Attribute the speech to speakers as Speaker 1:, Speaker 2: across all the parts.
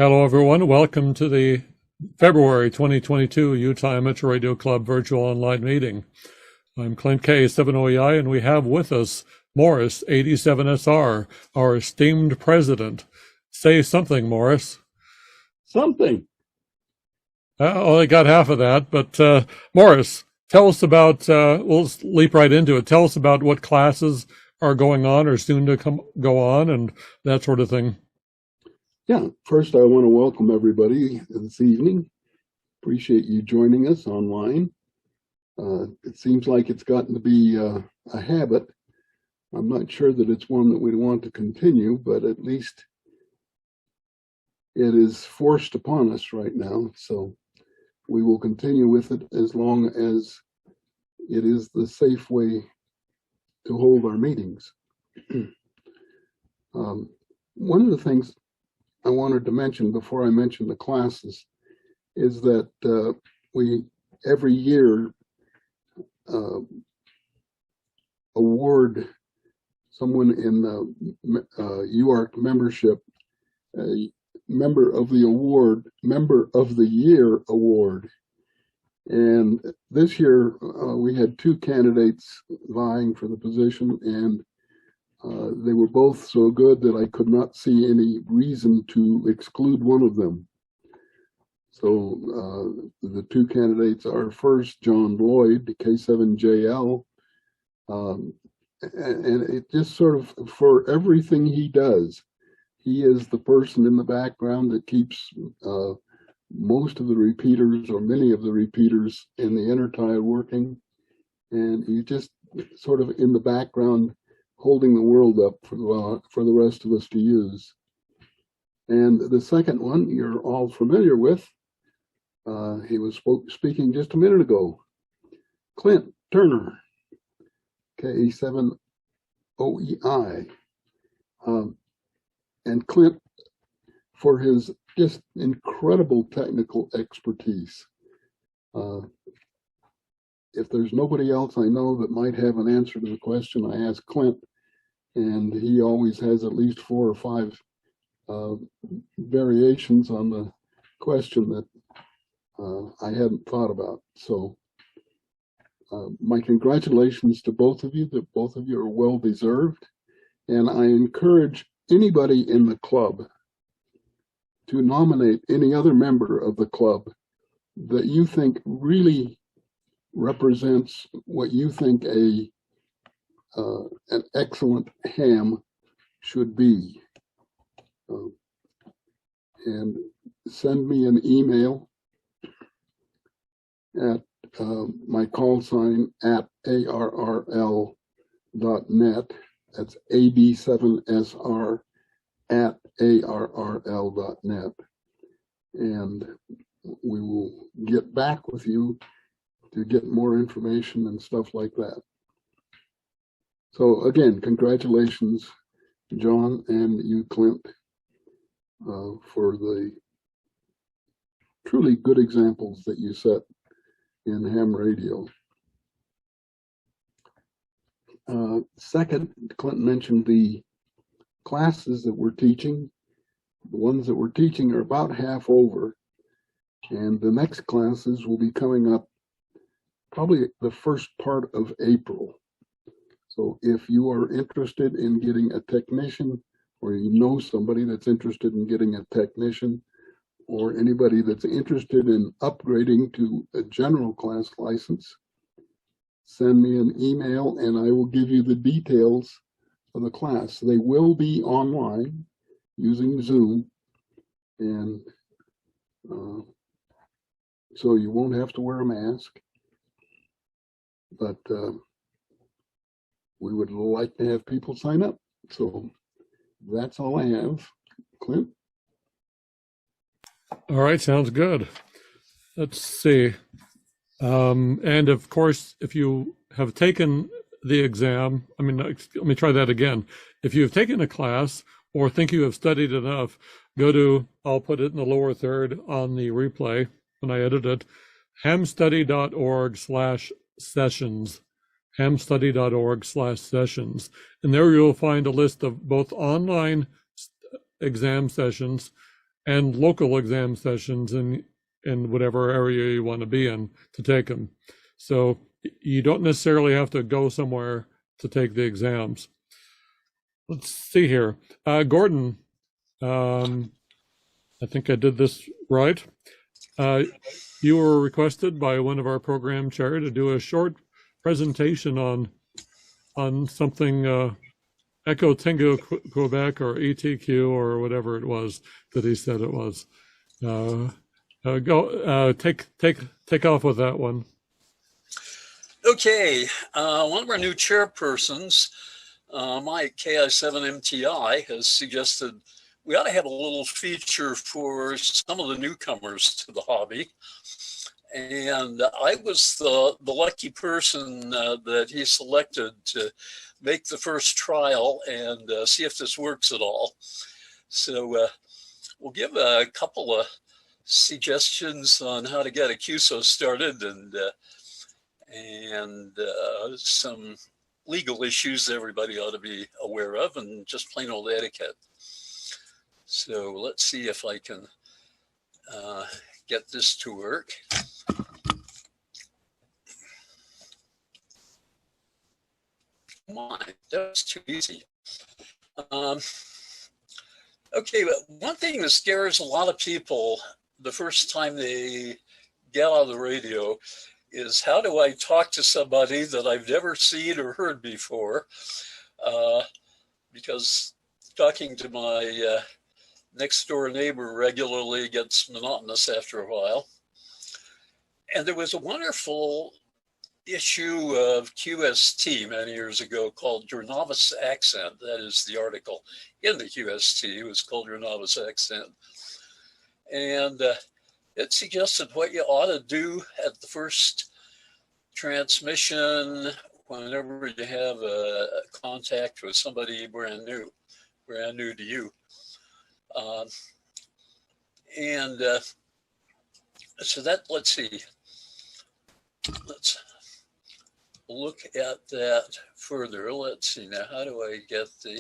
Speaker 1: Hello, everyone. Welcome to the February 2022 Utah Amateur Radio Club virtual online meeting. I'm Clint K7OEI, and we have with us Morris 87SR, our esteemed president. Say something, Morris.
Speaker 2: Something.
Speaker 1: I only got half of that, but Morris, tell us about, we'll leap right into it. Tell us about what classes are going on or soon to go on and that sort of thing.
Speaker 2: Yeah, first I want to welcome everybody this evening. Appreciate you joining us online. It seems like it's gotten to be a habit. I'm not sure that it's one that we want to continue, but at least it is forced upon us right now. So we will continue with it as long as it is the safe way to hold our meetings. One of the things I wanted to mention before I mention the classes is that we every year award someone in the UARC membership a member of the year award. And this year we had two candidates vying for the position, and they were both so good that I could not see any reason to exclude one of them. So the two candidates are first John Lloyd, K7JL, and it just sort of, for everything he does, he is the person in the background that keeps most of the repeaters or many of the repeaters in the intertile working, and he just sort of in the background holding the world up for the rest of us to use. And the second one you're all familiar with. He was speaking just a minute ago. Clint Turner, K7OEI. And Clint, for his just incredible technical expertise. If there's nobody else I know that might have an answer to the question, I ask Clint, and he always has at least 4 or 5 variations on the question that I hadn't thought about. So my congratulations to both of you, that both of you are well deserved. And I encourage anybody in the club to nominate any other member of the club that you think really represents what you think an excellent ham should be. And send me an email at my call sign at arrl.net. That's AB7SR at arrl.net. And we will get back with you to get more information and stuff like that. So again, congratulations, John and you, Clint, for the truly good examples that you set in ham radio. Second, Clint mentioned the classes that we're teaching. The ones that we're teaching are about half over, and the next classes will be coming up probably the first part of April. So if you are interested in getting a technician, or you know somebody that's interested in getting a technician, or anybody that's interested in upgrading to a general class license, send me an email and I will give you the details of the class. They will be online using Zoom, and so you won't have to wear a mask. But we would like to have people sign up. So that's all I have. Clint?
Speaker 1: All right, sounds good. Let's see. And of course, if you have taken the exam, let me try that again. If you have taken a class or think you have studied enough, go to, I'll put it in the lower third on the replay when I edit it, hamstudy.org/sessions, hamstudy.org/sessions. And there you'll find a list of both online exam sessions and local exam sessions in whatever area you want to be in to take them. So you don't necessarily have to go somewhere to take the exams. Let's see here. Gordon, I think I did this right. You were requested by one of our program chair to do a short presentation on something Echo Tango Quebec or ETQ or whatever it was that he said it was. Take off with that one.
Speaker 3: Okay, one of our new chairpersons, Mike KI7MTI, has suggested we ought to have a little feature for some of the newcomers to the hobby. And I was the lucky person that he selected to make the first trial and see if this works at all. So we'll give a couple of suggestions on how to get a QSO started and some legal issues everybody ought to be aware of, and just plain old etiquette. So let's see if I can get this to work. Come on, that was too easy. Okay, but one thing that scares a lot of people the first time they get on the radio is, how do I talk to somebody that I've never seen or heard before? Because talking to my next door neighbor regularly gets monotonous after a while. And there was a wonderful issue of QST many years ago called Your Novice Accent. That is the article in the QST. It was called Your Novice Accent. And it suggested what you ought to do at the first transmission whenever you have a contact with somebody brand new to you. So that, let's see. Let's look at that further. Let's see now, how do I get the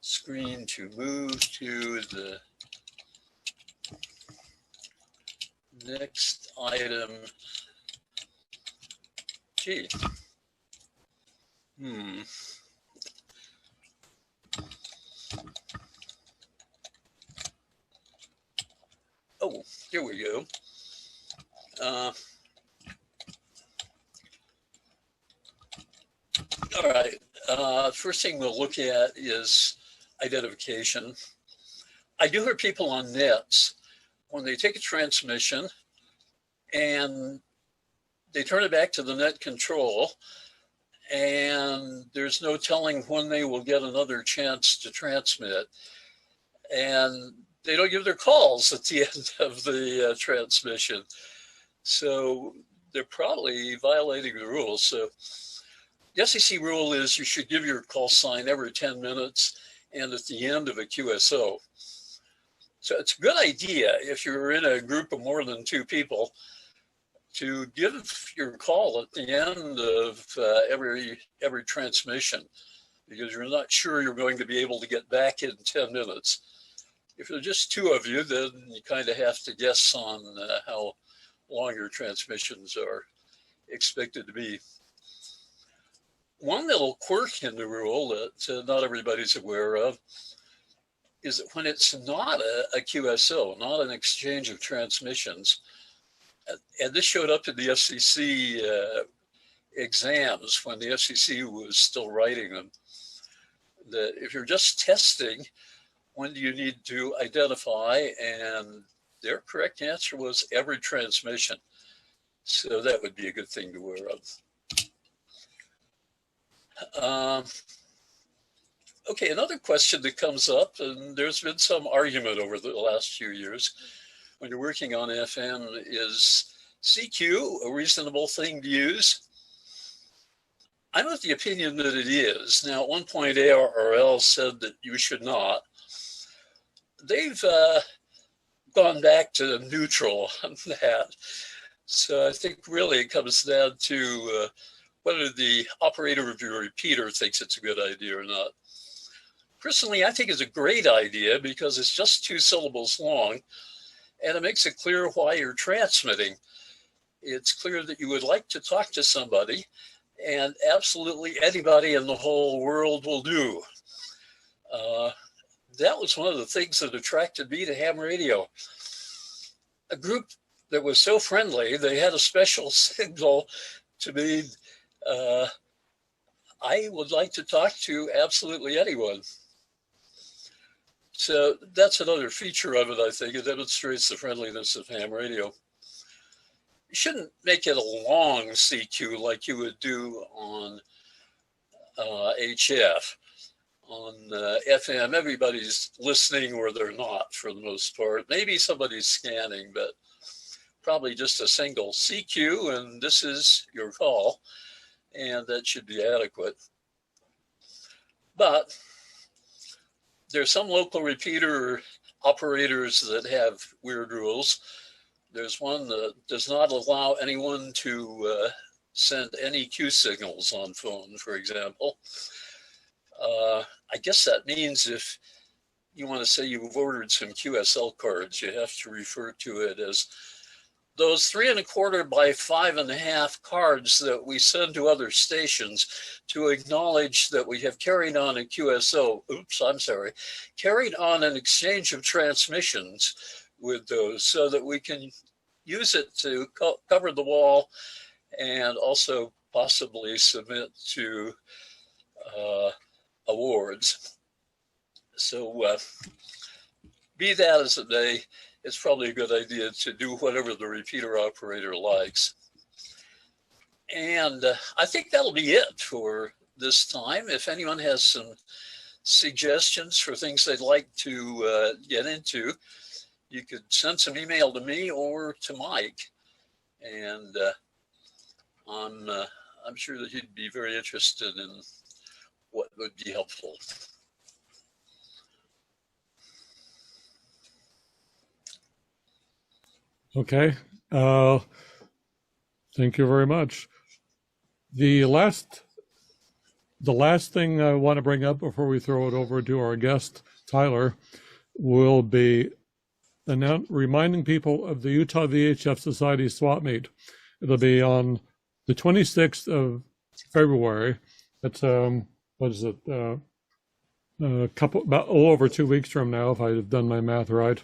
Speaker 3: screen to move to the next item? Gee. Oh, here we go. All right, first thing we'll look at is identification. I do hear people on nets, when they take a transmission and they turn it back to the net control, and there's no telling when they will get another chance to transmit. And they don't give their calls at the end of the transmission. So they're probably violating the rules. So the SEC rule is you should give your call sign every 10 minutes and at the end of a QSO. So it's a good idea if you're in a group of more than 2 people to give your call at the end of every transmission, because you're not sure you're going to be able to get back in 10 minutes. If there's just 2 of you, then you kind of have to guess on how long your transmissions are expected to be. One little quirk in the rule that not everybody's aware of is that when it's not a QSO, not an exchange of transmissions, and this showed up in the FCC exams when the FCC was still writing them, that if you're just testing, when do you need to identify? And their correct answer was every transmission. So that would be a good thing to aware of. Okay, another question that comes up, and there's been some argument over the last few years when you're working on FM, is CQ a reasonable thing to use? I'm of the opinion that it is. Now, at one point, ARRL said that you should not. They've gone back to neutral on that. So I think really it comes down to whether the operator of your repeater thinks it's a good idea or not. Personally, I think it's a great idea because it's just 2 syllables long and it makes it clear why you're transmitting. It's clear that you would like to talk to somebody, and absolutely anybody in the whole world will do. That was one of the things that attracted me to ham radio. A group that was so friendly, they had a special signal to me. I would like to talk to absolutely anyone. So that's another feature of it, I think. It demonstrates the friendliness of ham radio. You shouldn't make it a long CQ like you would do on HF. On FM, everybody's listening or they're not for the most part. Maybe somebody's scanning, but probably just a single CQ, and this is your call, and that should be adequate. But there's some local repeater operators that have weird rules. There's one that does not allow anyone to send any Q signals on phone, for example. I guess that means if you want to say you've ordered some QSL cards, you have to refer to it as those 3 1/4 by 5 1/2 cards that we send to other stations to acknowledge that we have carried on a QSO. Oops, I'm sorry. Carried on an exchange of transmissions with those so that we can use it to cover the wall and also possibly submit to awards. So be that as it may, it's probably a good idea to do whatever the repeater operator likes. And I think that'll be it for this time. If anyone has some suggestions for things they'd like to get into, you could send some email to me or to Mike. And I'm sure that he'd be very interested in what would be helpful.
Speaker 1: Okay. Thank you very much. The last thing I want to bring up before we throw it over to our guest, Tyler, will be reminding people of the Utah VHF Society swap meet. It'll be on the 26th of February. It's what is it? A little over 2 weeks from now, if I've done my math right.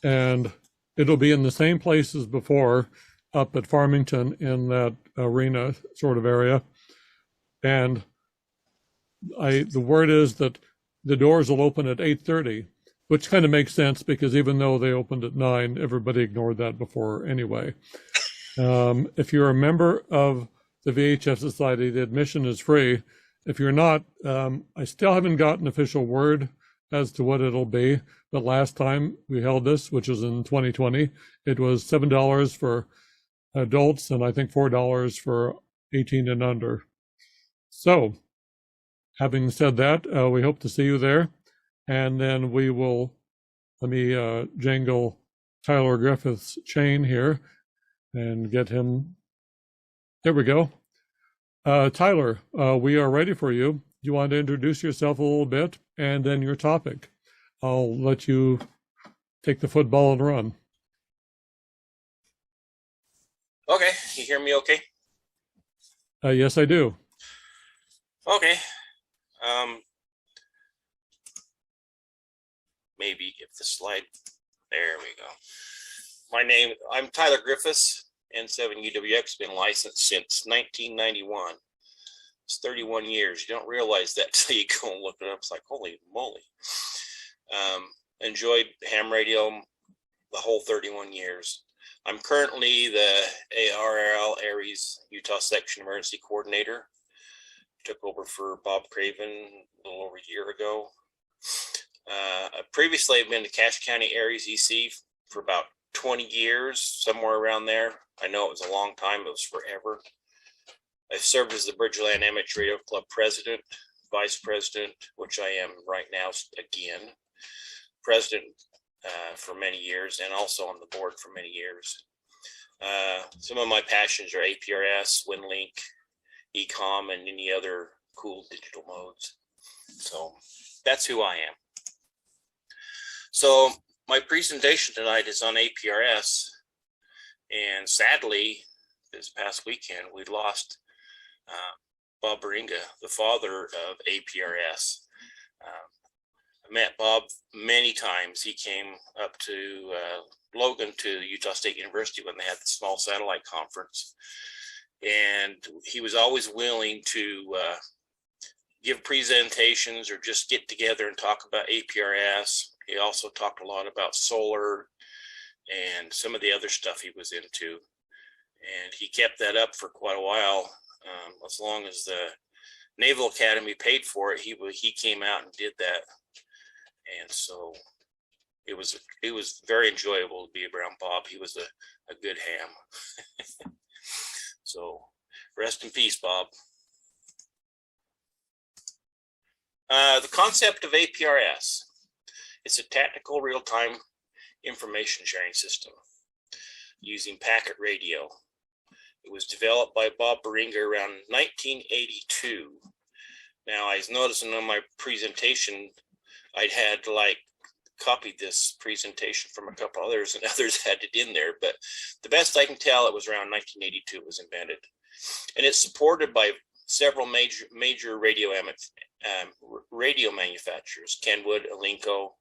Speaker 1: And it'll be in the same place as before, up at Farmington in that arena sort of area. And the word is that the doors will open at 8:30, which kind of makes sense because even though they opened at 9, everybody ignored that before anyway. If you're a member of the VHF Society, the admission is free. If you're not, I still haven't gotten official word as to what it'll be. But last time we held this, which was in 2020, it was $7 for adults and I think $4 for 18 and under. So, having said that, we hope to see you there. And then we will, let me jangle Tyler Griffiths' chain here and get him. There we go. Tyler, we are ready for you. You want to introduce yourself a little bit and then your topic. I'll let you take the football and run.
Speaker 4: Okay, you hear me okay?
Speaker 1: Yes, I do.
Speaker 4: Okay. Maybe if the slide, there we go. I'm Tyler Griffiths, N7UWX, been licensed since 1991. It's 31 years. You don't realize that till you go and look it up. It's like, holy moly. Enjoyed ham radio the whole 31 years. I'm currently the ARRL Aries Utah Section Emergency Coordinator. Took over for Bob Craven a little over a year ago. Previously, I've been to Cache County Aries EC for about 20 years, somewhere around there. I know it was a long time. It was forever. I've served as the Bridgeland Amateur Radio Club President, Vice President, which I am right now again, President for many years, and also on the board for many years. Some of my passions are APRS, WinLink, Ecom, and any other cool digital modes. So that's who I am. So my presentation tonight is on APRS, and sadly, this past weekend we lost Bob Baringa, the father of APRS. I met Bob many times. He came up to Logan to Utah State University when they had the small satellite conference, and he was always willing to give presentations or just get together and talk about APRS. He also talked a lot about solar and some of the other stuff he was into, and he kept that up for quite a while. As long as the Naval Academy paid for it, he came out and did that. And so it was very enjoyable to be around Bob. He was a good ham. So rest in peace, Bob. The concept of APRS, it's a tactical real-time information sharing system using packet radio. It was developed by Bob Baringa around 1982. Now, I was noticing on my presentation, I'd had copied this presentation from a couple others, and others had it in there, but the best I can tell, it was around 1982 it was invented. And it's supported by several major radio manufacturers, Kenwood, Elinco,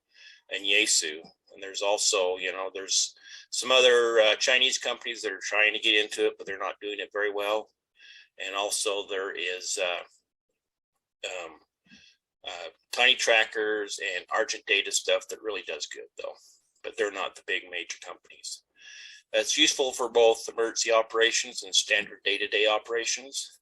Speaker 4: and Yaesu. And there's also, there's some other Chinese companies that are trying to get into it, but they're not doing it very well. And also there is Tiny Trackers and Argent Data stuff that really does good though, but they're not the big major companies. It's useful for both emergency operations and standard day-to-day operations.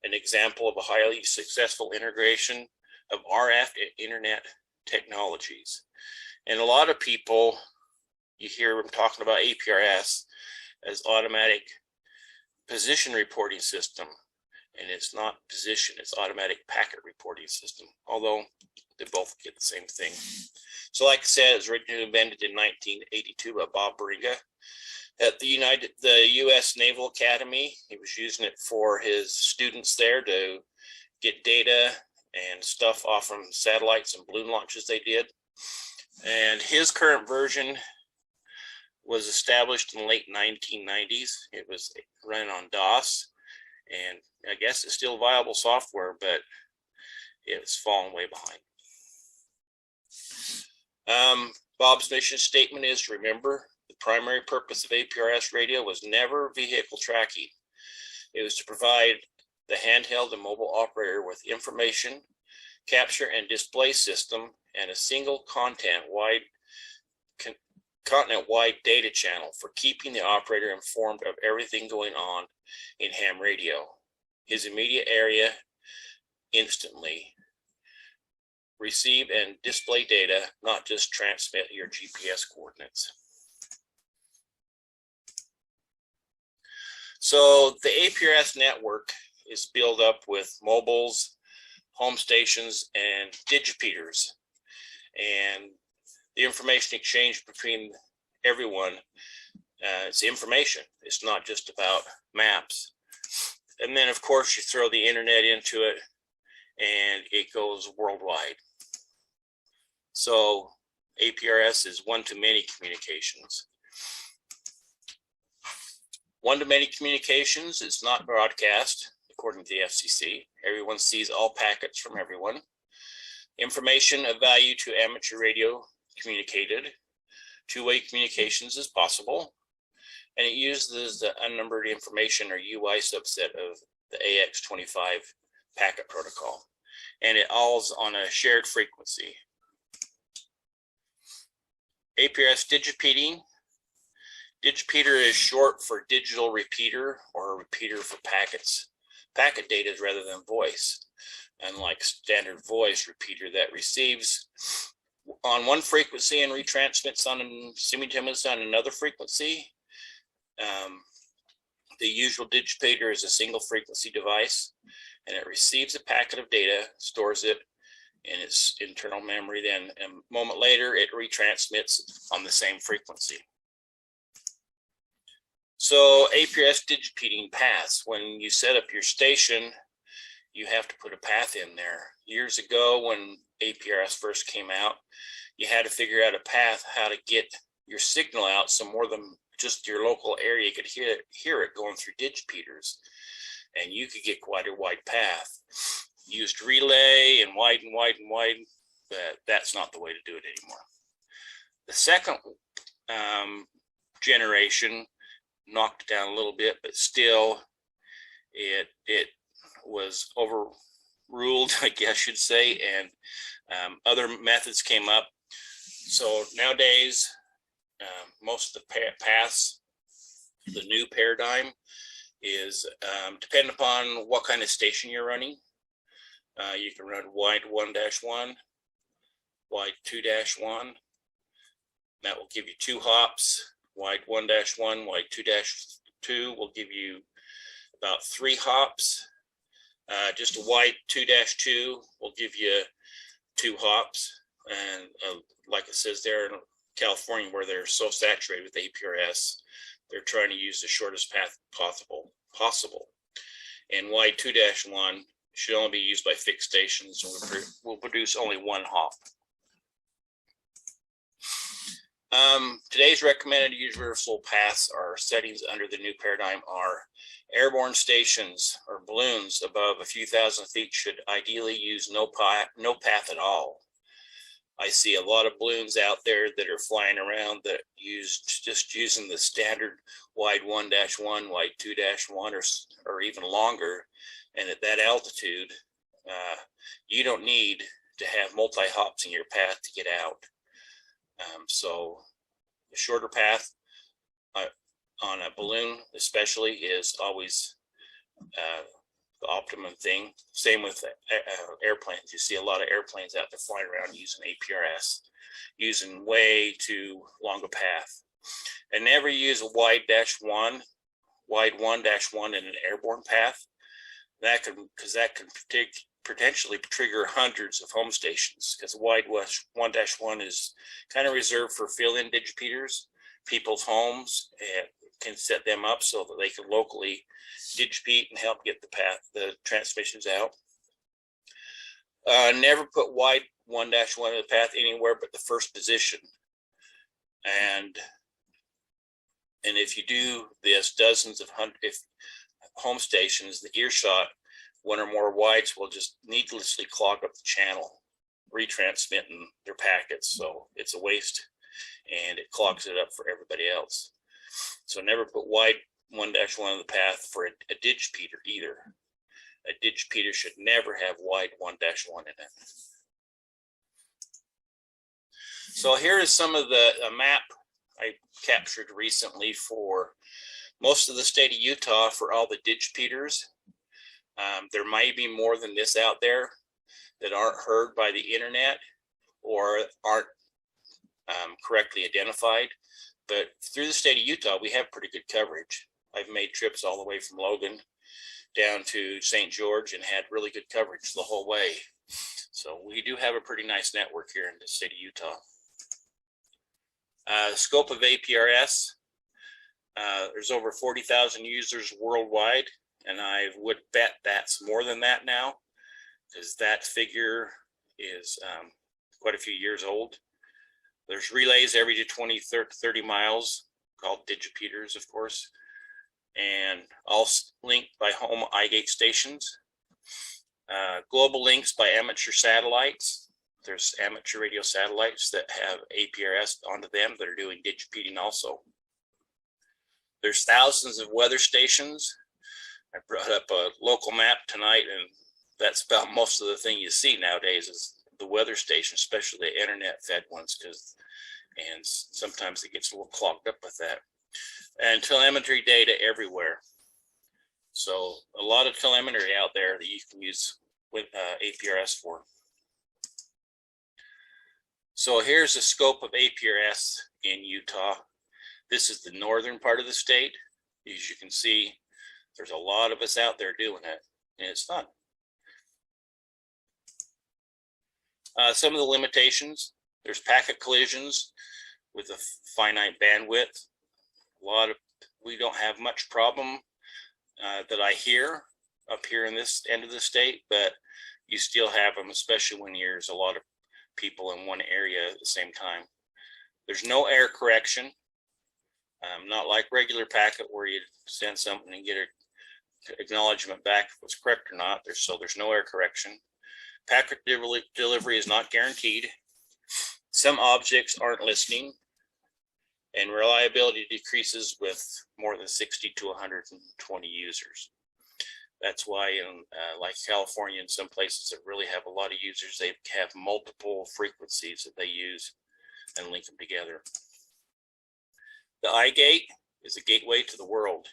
Speaker 4: An example of a highly successful integration of RF and internet technologies. And a lot of people, you hear them talking about APRS as automatic position reporting system. And it's not position, it's automatic packet reporting system, although they both get the same thing. So like I said, it was originally invented in 1982 by Bob Baringa at the U.S. Naval Academy. He was using it for his students there to get data and stuff off from satellites and balloon launches they did. And his current version was established in the late 1990s. It was running on DOS, and I guess it's still viable software, but it's fallen way behind. Bob's mission statement is, remember, the primary purpose of APRS radio was never vehicle tracking. It was to provide the handheld and mobile operator with information, capture and display system, and a single continent-wide data channel for keeping the operator informed of everything going on in ham radio, his immediate area, instantly. Receive and display data, not just transmit your GPS coordinates. So the APRS network is built up with mobiles, home stations, and digipeaters. And the information exchange between everyone, it's information. It's not just about maps. And then, of course, you throw the internet into it, and it goes worldwide. So APRS is one-to-many communications. One-to-many communications is not broadcast, according to the FCC. Everyone sees all packets from everyone. Information of value to amateur radio communicated. Two-way communications is possible. And it uses the unnumbered information or UI subset of the AX25 packet protocol. And it all's on a shared frequency. APRS digipeating. Digipeater is short for digital repeater, or a repeater for packets. Packet data rather than voice. Unlike standard voice repeater that receives on one frequency and retransmits simultaneously on another frequency. The usual digipeater is a single frequency device, and it receives a packet of data, stores it in its internal memory, then a moment later it retransmits on the same frequency. So APRS digipeating paths, when you set up your station, you have to put a path in there. years ago when APRS first came out, you had to figure out a path how to get your signal out so more than just your local area could hear it going through digipeaters, and you could get quite a wide path. Used relay and widen, but that's not the way to do it anymore. The second generation knocked it down a little bit, but still it was overruled, I guess you'd say, and other methods came up. So nowadays, most of the paths, the new paradigm is depending upon what kind of station you're running. You can run wide 1-1, wide 2-1. That will give you 2 hops. Wide 1-1, wide 2-2 will give you about 3 hops. Just a wide 2-2 will give you 2 hops. And like it says there in California, where they're so saturated with APRS, they're trying to use the shortest path possible. And wide 2-1 should only be used by fixed stations and will produce only 1 hop. Today's recommended universal paths or settings under the new paradigm are airborne stations or balloons above a few thousand feet should ideally use no path at all. I see a lot of balloons out there that are flying around that just using the standard wide 1-1, wide 2-1, or even longer. And at that altitude, you don't need to have multi-hops in your path to get out. So the shorter path on a balloon especially is always the optimum thing. Same with airplanes. You see a lot of airplanes out there flying around using APRS, using way too long a path. And never use a wide 1-1 in an airborne path. Because that can potentially trigger hundreds of home stations, because wide 1-1 is kind of reserved for fill-in digipeaters, people's homes, and can set them up so that they can locally digipete and help get the transmissions out. Never put wide 1-1 in the path anywhere but the first position. And if you do this, dozens of home stations, the earshot, 1 or more wides will just needlessly clog up the channel, retransmitting their packets. So it's a waste and it clogs it up for everybody else. So never put wide 1-1 in the path for a digipeater either. A digipeater should never have wide 1-1 in it. So here is some of a map I captured recently for most of the state of Utah for all the digipeaters. There might be more than this out there that aren't heard by the internet or aren't correctly identified. But through the state of Utah, we have pretty good coverage. I've made trips all the way from Logan down to St. George and had really good coverage the whole way. So we do have a pretty nice network here in the state of Utah. Scope of APRS, there's over 40,000 users worldwide, and I would bet that's more than that now, because that figure is quite a few years old. There's relays every 20, 30 miles, called digipeaters, of course, and all linked by home iGate stations. Global links by amateur satellites. There's amateur radio satellites that have APRS onto them that are doing digipeating also. There's thousands of weather stations. I brought up a local map tonight, and that's about most of the thing you see nowadays is the weather station, especially the internet fed ones, and sometimes it gets a little clogged up with that. And telemetry data everywhere. So a lot of telemetry out there that you can use with APRS for. So here's the scope of APRS in Utah. This is the northern part of the state. As you can see, there's a lot of us out there doing it, and it's fun. Some of the limitations, there's packet collisions with a finite bandwidth. We don't have much problem that I hear up here in this end of the state, but you still have them, especially when there's a lot of people in one area at the same time. There's no error correction, not like regular packet where you send something and get an acknowledgement back if it's correct or not. There's no error correction. Packet delivery is not guaranteed. Some objects aren't listening, and reliability decreases with more than 60 to 120 users. That's why in like California and some places that really have a lot of users, they have multiple frequencies that they use and link them together. The iGate is a gateway to the world.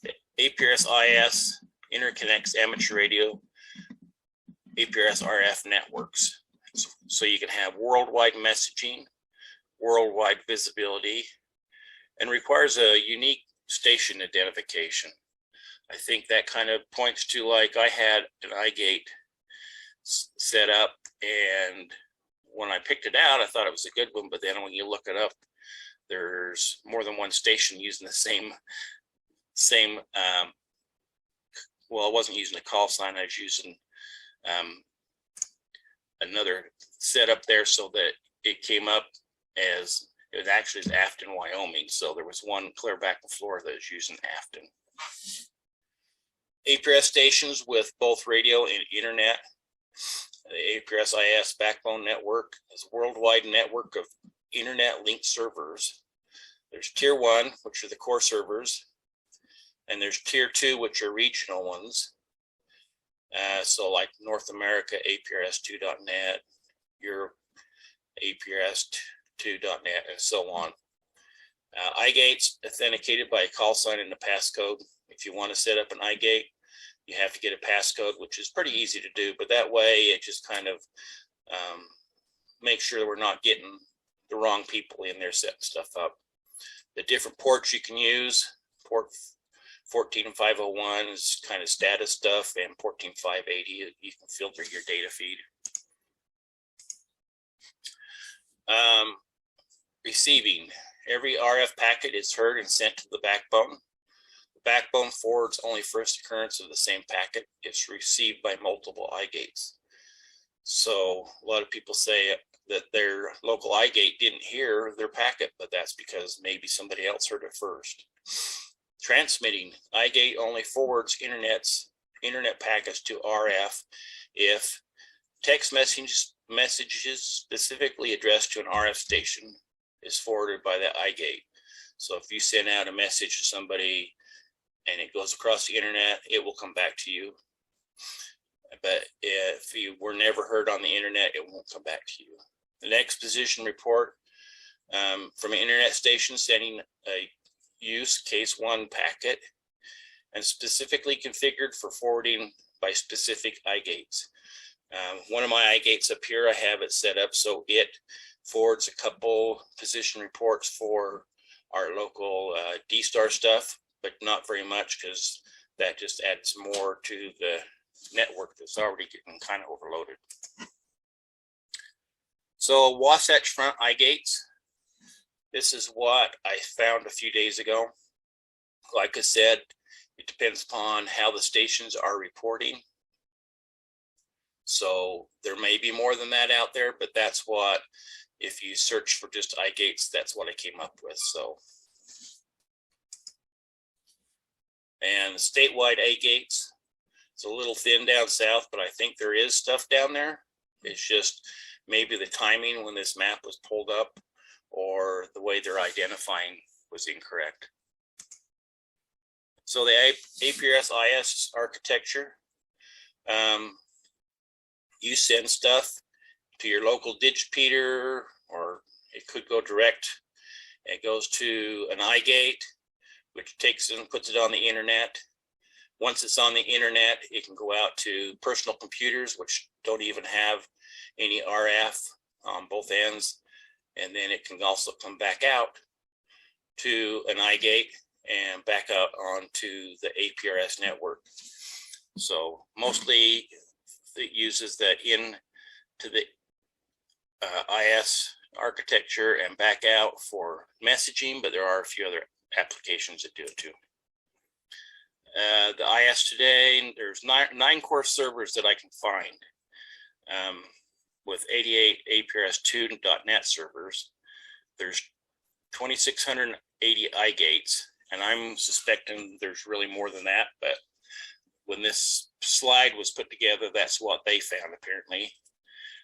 Speaker 4: The Aprs IS interconnects amateur radio, Aprs RF networks. So you can have worldwide messaging, worldwide visibility, and requires a unique station identification. I think that kind of points to, like, I had an iGate set up, and when I picked it out, I thought it was a good one, but then when you look it up, there's more than one station using the same well, I wasn't using a call sign, I was using another setup there, so that it came up as, it was actually Afton, Wyoming. So there was one clear back in Florida that was using Afton. Aprs stations with both radio and internet. The Aprs IS backbone network is a worldwide network of internet linked servers. There's tier 1, which are the core servers, and there's tier 2, which are regional ones. So like North America, APRS2.net, Europe, APRS2.net, and so on. iGate's authenticated by a call sign and a passcode. If you want to set up an iGate, you have to get a passcode, which is pretty easy to do, but that way it just kind of makes sure we're not getting the wrong people in there setting stuff up. The different ports you can use, port 14501 is kind of status stuff, and 14580, you can filter your data feed. Receiving. Every RF packet is heard and sent to the backbone. The backbone forwards only first occurrence of the same packet. It's received by multiple iGates. So a lot of people say that their local iGate didn't hear their packet, but that's because maybe somebody else heard it first. Transmitting. iGate only forwards internet packets to RF if text messages specifically addressed to an RF station is forwarded by that iGate. So if you send out a message to somebody and it goes across the internet, it will come back to you. But if you were never heard on the internet, it won't come back to you. The next position report from an internet station sending a use case 1 packet and specifically configured for forwarding by specific iGates. One of my iGates up here, I have it set up so it forwards a couple position reports for our local D-Star stuff, but not very much, because that just adds more to the network that's already getting kind of overloaded. So Wasatch front iGates. This is what I found a few days ago. Like I said, it depends upon how the stations are reporting. So there may be more than that out there, but that's what, if you search for just iGates, that's what I came up with. So, and statewide iGates, it's a little thin down south, but I think there is stuff down there. It's just maybe the timing when this map was pulled up, or the way they're identifying was incorrect. So the Aprs IS architecture, you send stuff to your local Digipeater, or it could go direct. It goes to an iGate, which takes it and puts it on the internet. Once it's on the internet, it can go out to personal computers, which don't even have any RF on both ends. And then it can also come back out to an iGate and back out onto the APRS network. So mostly it uses that into the IS architecture and back out for messaging, but there are a few other applications that do it too. The IS today, there's nine core servers that I can find. with 88 APRS2.NET servers, there's 2,680 iGates, and I'm suspecting there's really more than that, but when this slide was put together, that's what they found apparently.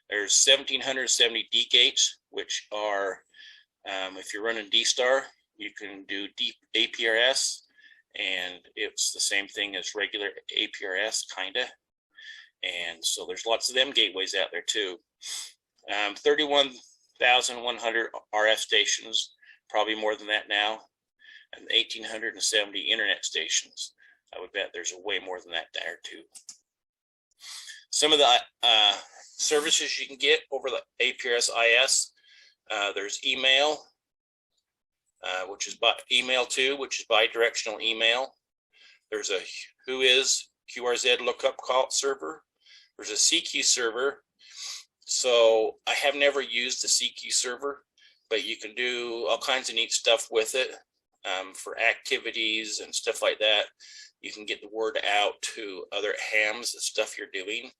Speaker 4: There's 1,770 D-gates, which are, if you're running D-Star, you can do deep APRS, and it's the same thing as regular APRS, kinda. And so there's lots of them gateways out there too. 31,100 RF stations, probably more than that now, and 1,870 internet stations. I would bet there's way more than that there too. Some of the services you can get over the APRS IS, there's email, which is by email too, which is bi-directional email. There's a Whois QRZ lookup call server. There's a CQ server. So I have never used the CQ server, but you can do all kinds of neat stuff with it for activities and stuff like that. You can get the word out to other hams, the stuff you're doing.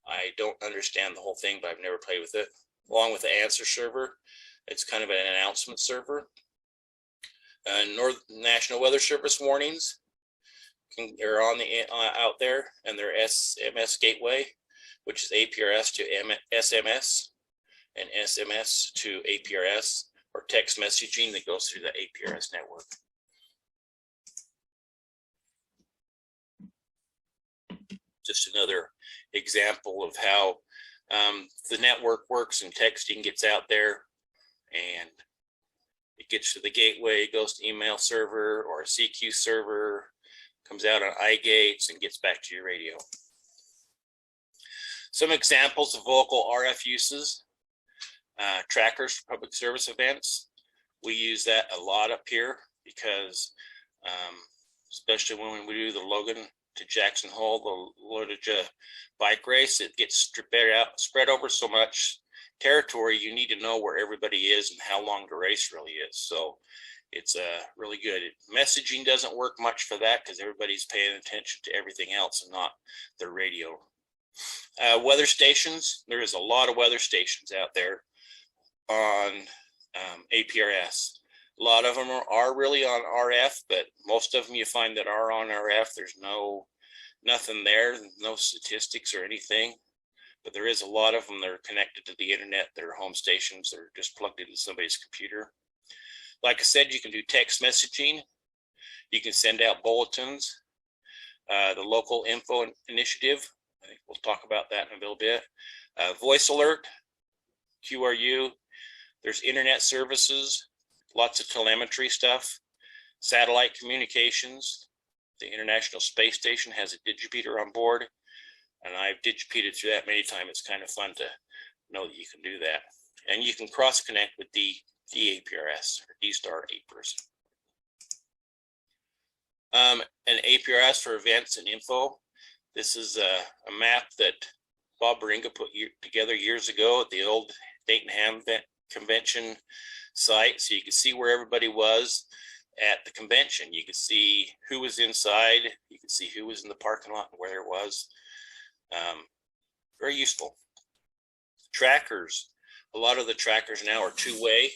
Speaker 4: I don't understand the whole thing, but I've never played with it. Along with the answer server, it's kind of an announcement server. National Weather Service warnings are on the out there, and their SMS gateway, which is APRS to SMS and SMS to APRS, or text messaging that goes through the APRS network. Just another example of how the network works and texting gets out there, and it gets to the gateway, goes to email server or a CQ server, comes out on iGates and gets back to your radio. Some examples of local RF uses. Trackers for public service events. We use that a lot up here because especially when we do the Logan to Jackson Hole, the Lodija bike race, it gets spread over so much territory, you need to know where everybody is and how long the race really is. So it's really good. Messaging doesn't work much for that because everybody's paying attention to everything else and not their radio. Weather stations, there is a lot of weather stations out there on APRS. A lot of them are really on RF, but most of them you find that are on RF, there's nothing there, no statistics or anything. But there is a lot of them that are connected to the internet. They're home stations. They're just plugged into somebody's computer. Like I said, you can do text messaging. You can send out bulletins. The local info initiative, I think we'll talk about that in a little bit. Voice alert, QRU. There's internet services, lots of telemetry stuff, satellite communications. The International Space Station has a digipeater on board, and I've digipeated through that many times. It's kind of fun to know that you can do that. And you can cross connect with the APRS or D-Star Aprs. An APRS for events and info. This is a map that Bob Baringa put together years ago at the old Dayton Ham Convention site. So you can see where everybody was at the convention. You could see who was inside. You could see who was in the parking lot and where there was. Very useful. Trackers. A lot of the trackers now are two-way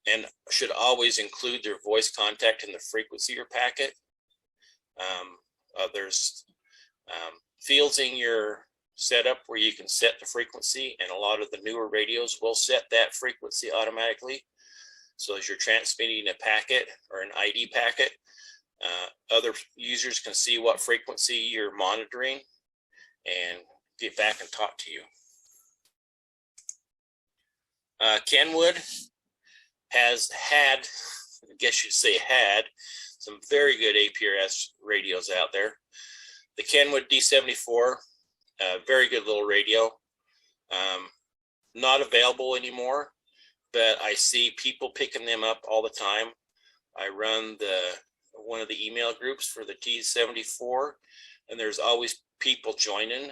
Speaker 4: and should always include their voice contact in the frequency or packet. There's fields in your setup where you can set the frequency, and a lot of the newer radios will set that frequency automatically. So as you're transmitting a packet or an ID packet, other users can see what frequency you're monitoring and get back and talk to you. Kenwood has had, I guess you'd say had, some very good APRS radios out there. The Kenwood D74, very good little radio. Not available anymore, but I see people picking them up all the time. I run one of the email groups for the T74, and there's always people joining.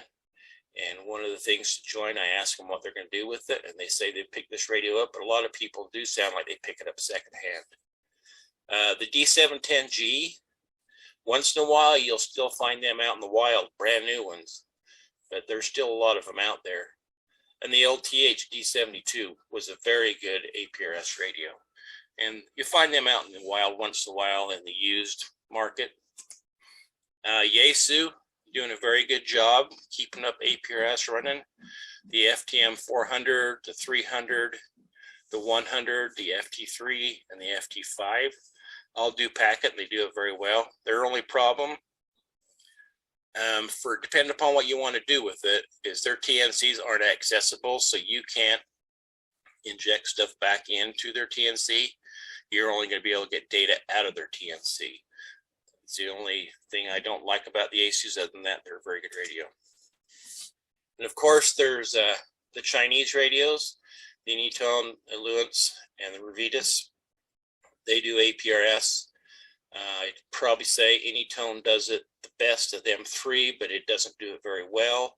Speaker 4: And one of the things to join, I ask them what they're going to do with it, and they say they pick this radio up, but a lot of people do sound like they pick it up secondhand. The D710G, once in a while, you'll still find them out in the wild, brand new ones. but there's still a lot of them out there. And the LTH D72 was a very good APRS radio. And you find them out in the wild once in a while in the used market. Yaesu doing a very good job keeping up APRS running. The FTM 400, the 300, the 100, the FT3, and the FT5 all do packet, and they do it very well. Their only problem, depending upon what you want to do with it, is their TNCs aren't accessible, so you can't inject stuff back into their TNC. You're only going to be able to get data out of their TNC. It's the only thing I don't like about the Yaesus. Other than that, they're a very good radio. And of course, there's the Chinese radios, the Anytone, Alluance, and the Revitas. They do APRS. I'd probably say Anytone does it the best of them three, but it doesn't do it very well.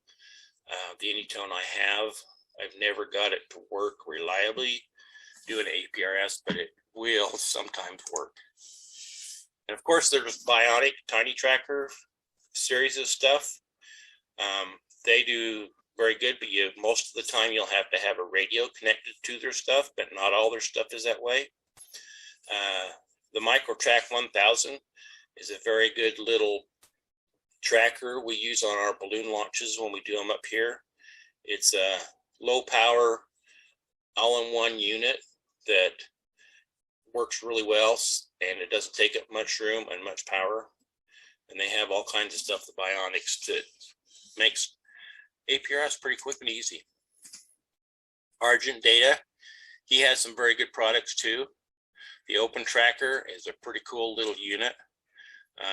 Speaker 4: The Anytone I have, I've never got it to work reliably doing APRS, but it will sometimes work. And of course, there's Bionic Tiny Tracker series of stuff. They do very good, but most of the time you'll have to have a radio connected to their stuff, but not all their stuff is that way. The MicroTrack 1000 is a very good little tracker we use on our balloon launches when we do them up here. It's a low power, all-in-one unit that works really well, and it doesn't take up much room and much power. And they have all kinds of stuff, the Bionics, that makes APRS pretty quick and easy. Argent Data, he has some very good products too. The Open Tracker is a pretty cool little unit.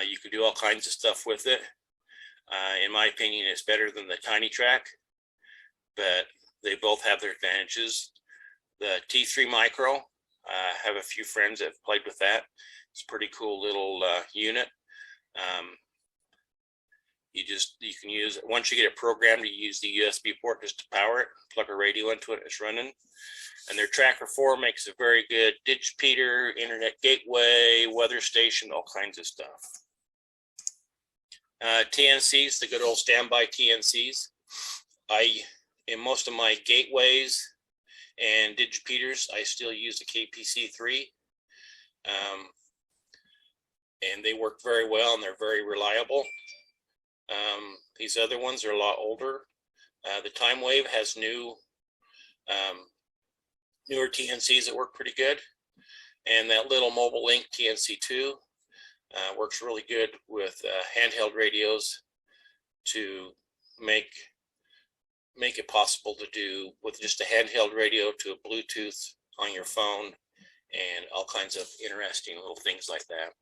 Speaker 4: You can do all kinds of stuff with it. In my opinion, it's better than the Tiny Track, but they both have their advantages. The T3 Micro, I have a few friends that have played with that. It's a pretty cool little unit. You can use it once you get it programmed. You use the USB port just to power it, plug a radio into it, and it's running. And their Tracker 4 makes a very good Digipeater, internet gateway, weather station, all kinds of stuff. TNCs, the good old standby TNCs. In most of my gateways and Digipeaters, I still use the KPC3. And they work very well, and they're very reliable. These other ones are a lot older. The Time Wave has newer TNCs that work pretty good. And that little Mobile Link TNC2 works really good with handheld radios to make it possible to do with just a handheld radio to a Bluetooth on your phone and all kinds of interesting little things like that.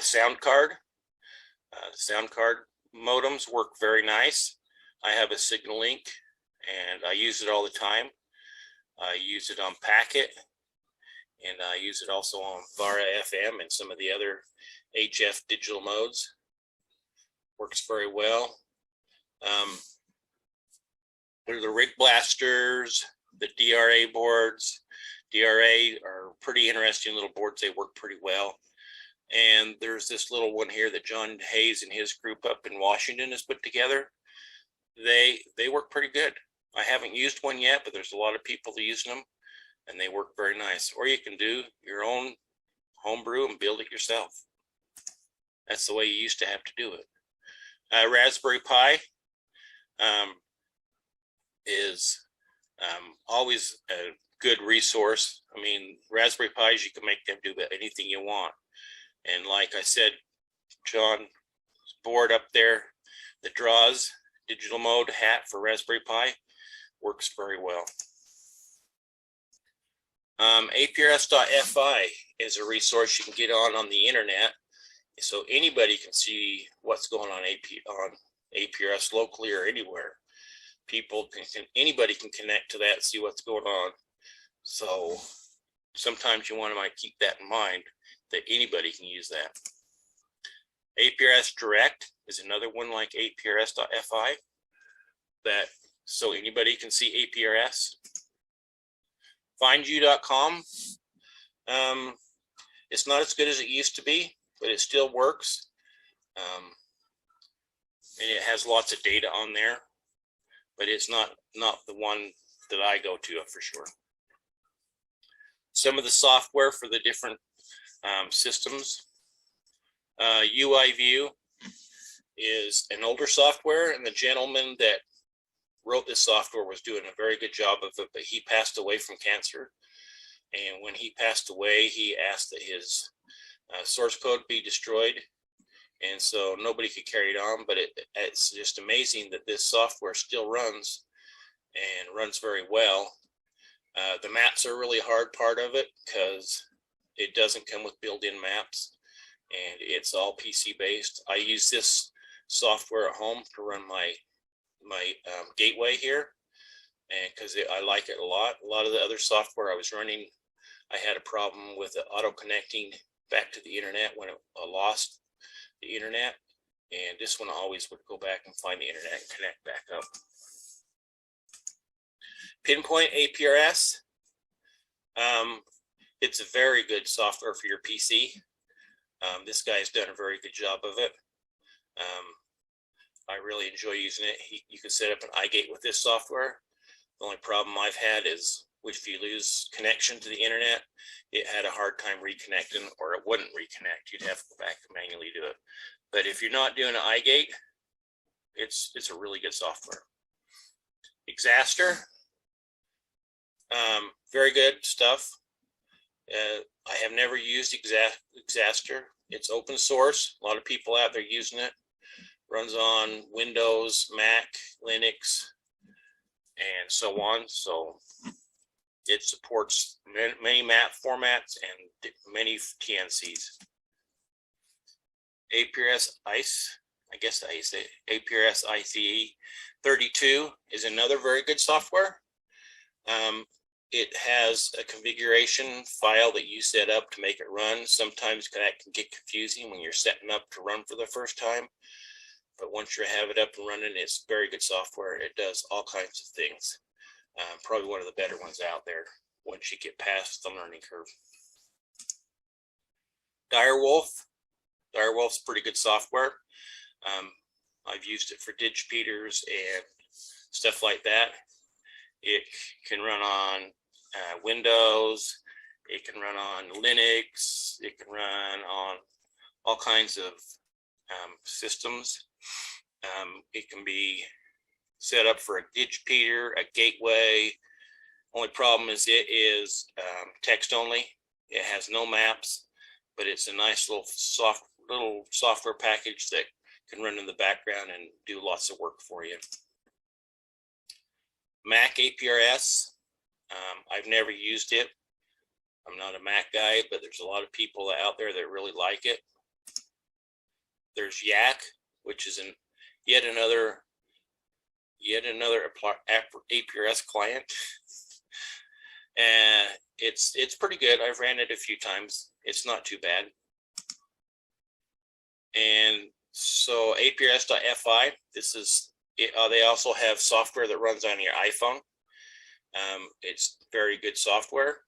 Speaker 4: Sound card. Sound card modems work very nice. I have a Signal Link and I use it all the time. I use it on Packet, and I use it also on Vara FM and some of the other HF digital modes. Works very well. There's the Rig Blasters, the DRA boards. DRA are pretty interesting little boards. They work pretty well. And there's this little one here that John Hayes and his group up in Washington has put together. They work pretty good. I haven't used one yet, but there's a lot of people using them, and they work very nice. Or you can do your own homebrew and build it yourself. That's the way you used to have to do it. Raspberry Pi is always a good resource. I mean, Raspberry Pis, you can make them do anything you want. And like I said, John's board up there that draws digital mode hat for Raspberry Pi works very well. APRS.fi is a resource you can get on the internet, so anybody can see what's going on APRS locally or anywhere. Anybody can connect to that and see what's going on. So sometimes you might keep that in mind, that anybody can use that. APRS Direct is another one like APRS.fi, so anybody can see APRS. FindYou.com, it's not as good as it used to be, but it still works. and it has lots of data on there, but it's not the one that I go to for sure. Some of the software for the different systems. UIView is an older software, and the gentleman that wrote this software was doing a very good job of it, but he passed away from cancer. And when he passed away, he asked that his source code be destroyed. And so nobody could carry it on, but it's just amazing that this software still runs and runs very well. The maps are a really hard part of it because it doesn't come with built-in maps, and it's all PC based. I use this software at home to run my gateway here, and because I like it a lot. A lot of the other software I was running, I had a problem with it auto connecting back to the internet when it lost the internet, and this one always would go back and find the internet and connect back up. Pinpoint APRS. It's a very good software for your PC. This guy's done a very good job of it. I really enjoy using it. You can set up an iGate with this software. The only problem I've had is if you lose connection to the internet, it had a hard time reconnecting, or it wouldn't reconnect. You'd have to go back and manually do it. But if you're not doing an iGate, it's a really good software. Exaster, very good stuff. I have never used Exaster. It's open source. A lot of people out there using it. Runs on Windows, Mac, Linux, and so on. So it supports many map formats and many TNCs. APRS ICE, I guess I say APRS ICE 32 is another very good software. It has a configuration file that you set up to make it run. Sometimes that can get confusing when you're setting up to run for the first time. But once you have it up and running, it's very good software. It does all kinds of things. Probably one of the better ones out there once you get past the learning curve. Direwolf. Direwolf's pretty good software. I've used it for digipeaters and stuff like that. It can run on Windows. It can run on Linux. It can run on all kinds of systems. It can be set up for a digipeater, a gateway. Only problem is it is text only. It has no maps, but it's a nice little software package that can run in the background and do lots of work for you. Mac APRS. I've never used it. I'm not a Mac guy, but there's a lot of people out there that really like it. There's Yak, which is yet another APRS client, and it's pretty good. I've ran it a few times. It's not too bad. And so APRS.fi, this is it. They also have software that runs on your iPhone. It's very good software.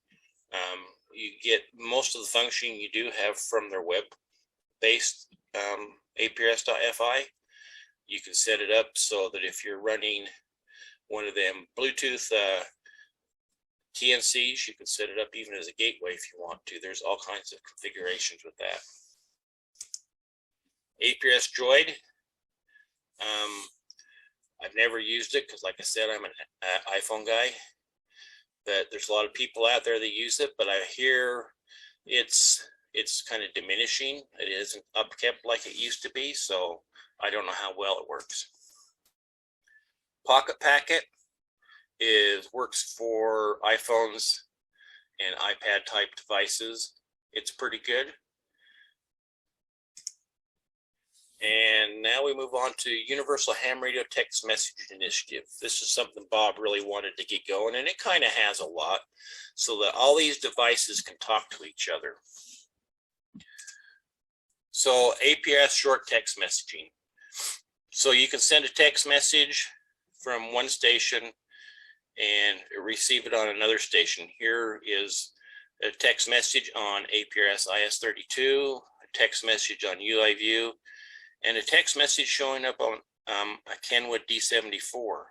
Speaker 4: You get most of the function you do have from their web-based APRS.fi. You can set it up so that if you're running one of them Bluetooth TNCs, you can set it up even as a gateway if you want to. There's all kinds of configurations with that. APRS Droid. I've never used it because, like I said, I'm an iPhone guy. But there's a lot of people out there that use it, but I hear it's kind of diminishing. It isn't upkept like it used to be, so I don't know how well it works. Pocket Packet works for iPhones and iPad type devices. It's pretty good. And now we move on to Universal Ham Radio Text Message Initiative. This is something Bob really wanted to get going, and it kind of has a lot, so that all these devices can talk to each other. So APRS short text messaging. So you can send a text message from one station and receive it on another station. Here is a text message on APRS IS32, a text message on UIView, and a text message showing up on a Kenwood D74.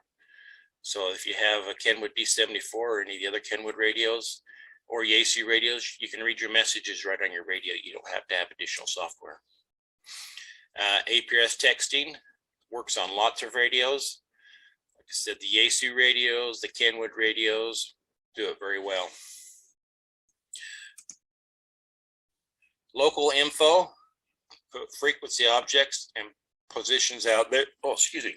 Speaker 4: So if you have a Kenwood D74 or any of the other Kenwood radios or Yaesu radios, you can read your messages right on your radio. You don't have to have additional software. APRS texting works on lots of radios. Like I said, the Yaesu radios, the Kenwood radios do it very well. Local info, put frequency objects and positions out there. Oh, excuse me.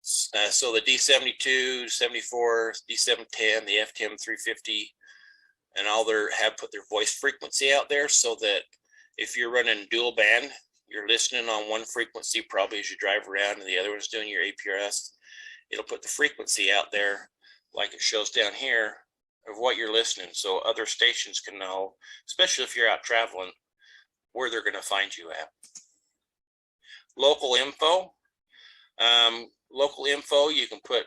Speaker 4: So the D72, 74, D710, the FTM 350, and all have put their voice frequency out there so that if you're running dual band, you're listening on one frequency probably as you drive around and the other one's doing your APRS. It'll put the frequency out there like it shows down here of what you're listening, so other stations can know, especially if you're out traveling, where they're going to find you at. Local info. Local info, you can put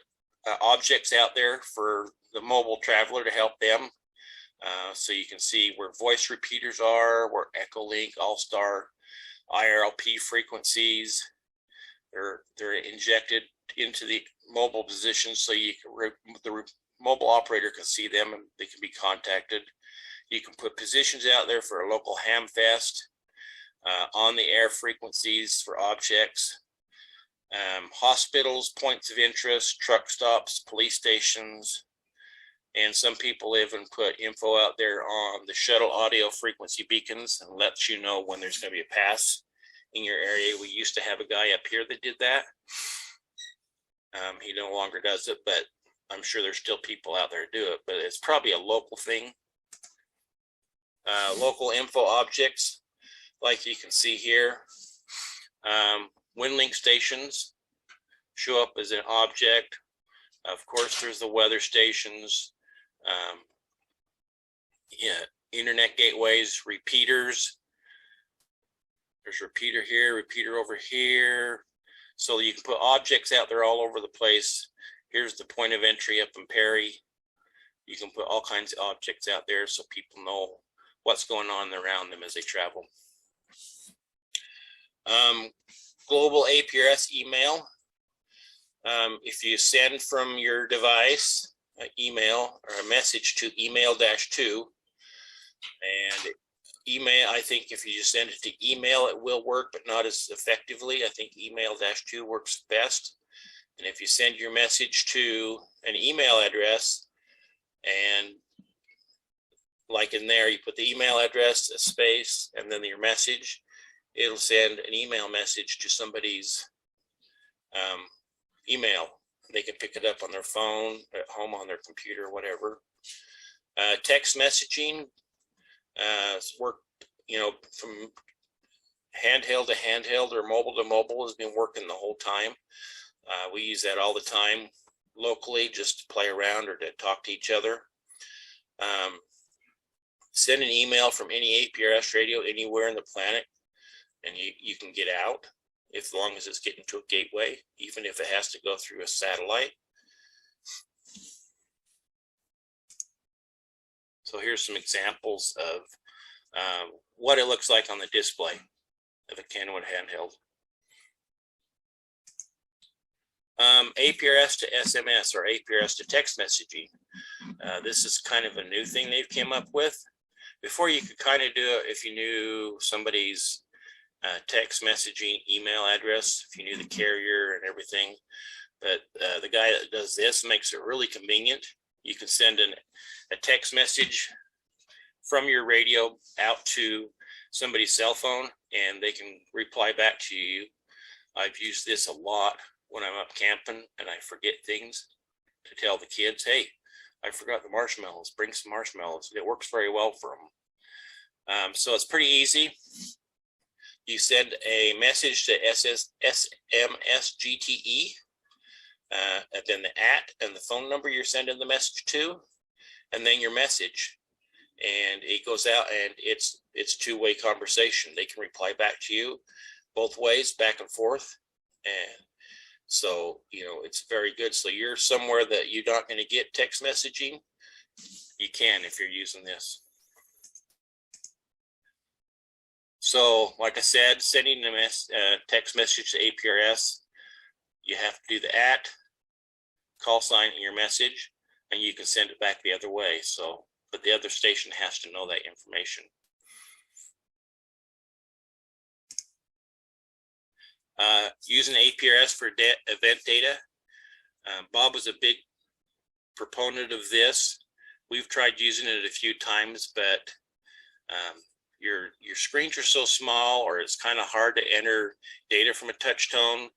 Speaker 4: objects out there for the mobile traveler to help them. So you can see where voice repeaters are, where Echolink, All-Star, IRLP frequencies. They're injected into the mobile position so you can the mobile operator can see them and they can be contacted. You can put positions out there for a local ham fest, on the air frequencies for objects. Hospitals, points of interest, truck stops, police stations, and some people even put info out there on the shuttle audio frequency beacons and lets you know when there's going to be a pass in your area. We used to have a guy up here that did that. He no longer does it, but I'm sure there's still people out there who do it, but it's probably a local thing. Local info objects, like you can see here. WinLink stations show up as an object. Of course, there's the weather stations, internet gateways, repeaters. There's repeater here, repeater over here. So you can put objects out there all over the place. Here's the point of entry up in Perry. You can put all kinds of objects out there so people know what's going on around them as they travel. Global APRS email. If you send from your device an email or a message to email-2, and email, I think if you just send it to email, it will work, but not as effectively. I think email-2 works best. And if you send your message to an email address, and like in there, you put the email address, a space, and then your message, it'll send an email message to somebody's email. They can pick it up on their phone, at home, on their computer, whatever. Text messaging work, from handheld to handheld or mobile to mobile has been working the whole time. We use that all the time locally just to play around or to talk to each other. Send an email from any APRS radio anywhere on the planet, and you can get out as long as it's getting to a gateway, even if it has to go through a satellite. So here's some examples of what it looks like on the display of a Kenwood handheld. APRS to SMS or APRS to text messaging. This is kind of a new thing they've come up with. Before, you could kind of do it if you knew somebody's text messaging email address, if you knew the carrier and everything. But the guy that does this makes it really convenient. You can send a text message from your radio out to somebody's cell phone and they can reply back to you. I've used this a lot when I'm up camping and I forget things, to tell the kids, hey, I forgot the marshmallows, bring some marshmallows. It works very well for them. So it's pretty easy. You send a message to SMSGTE, and then the @ and the phone number you're sending the message to, and then your message. And it goes out and it's two-way conversation. They can reply back to you both ways, back and forth. And so, it's very good. So you're somewhere that you're not going to get text messaging, you can if you're using this. So like I said, sending a text message to APRS, you have to do the call sign in your message, and you can send it back the other way. So, but the other station has to know that information. Using APRS for event data. Bob was a big proponent of this. We've tried using it a few times, but your screens are so small, or it's kind of hard to enter data from a touch tone.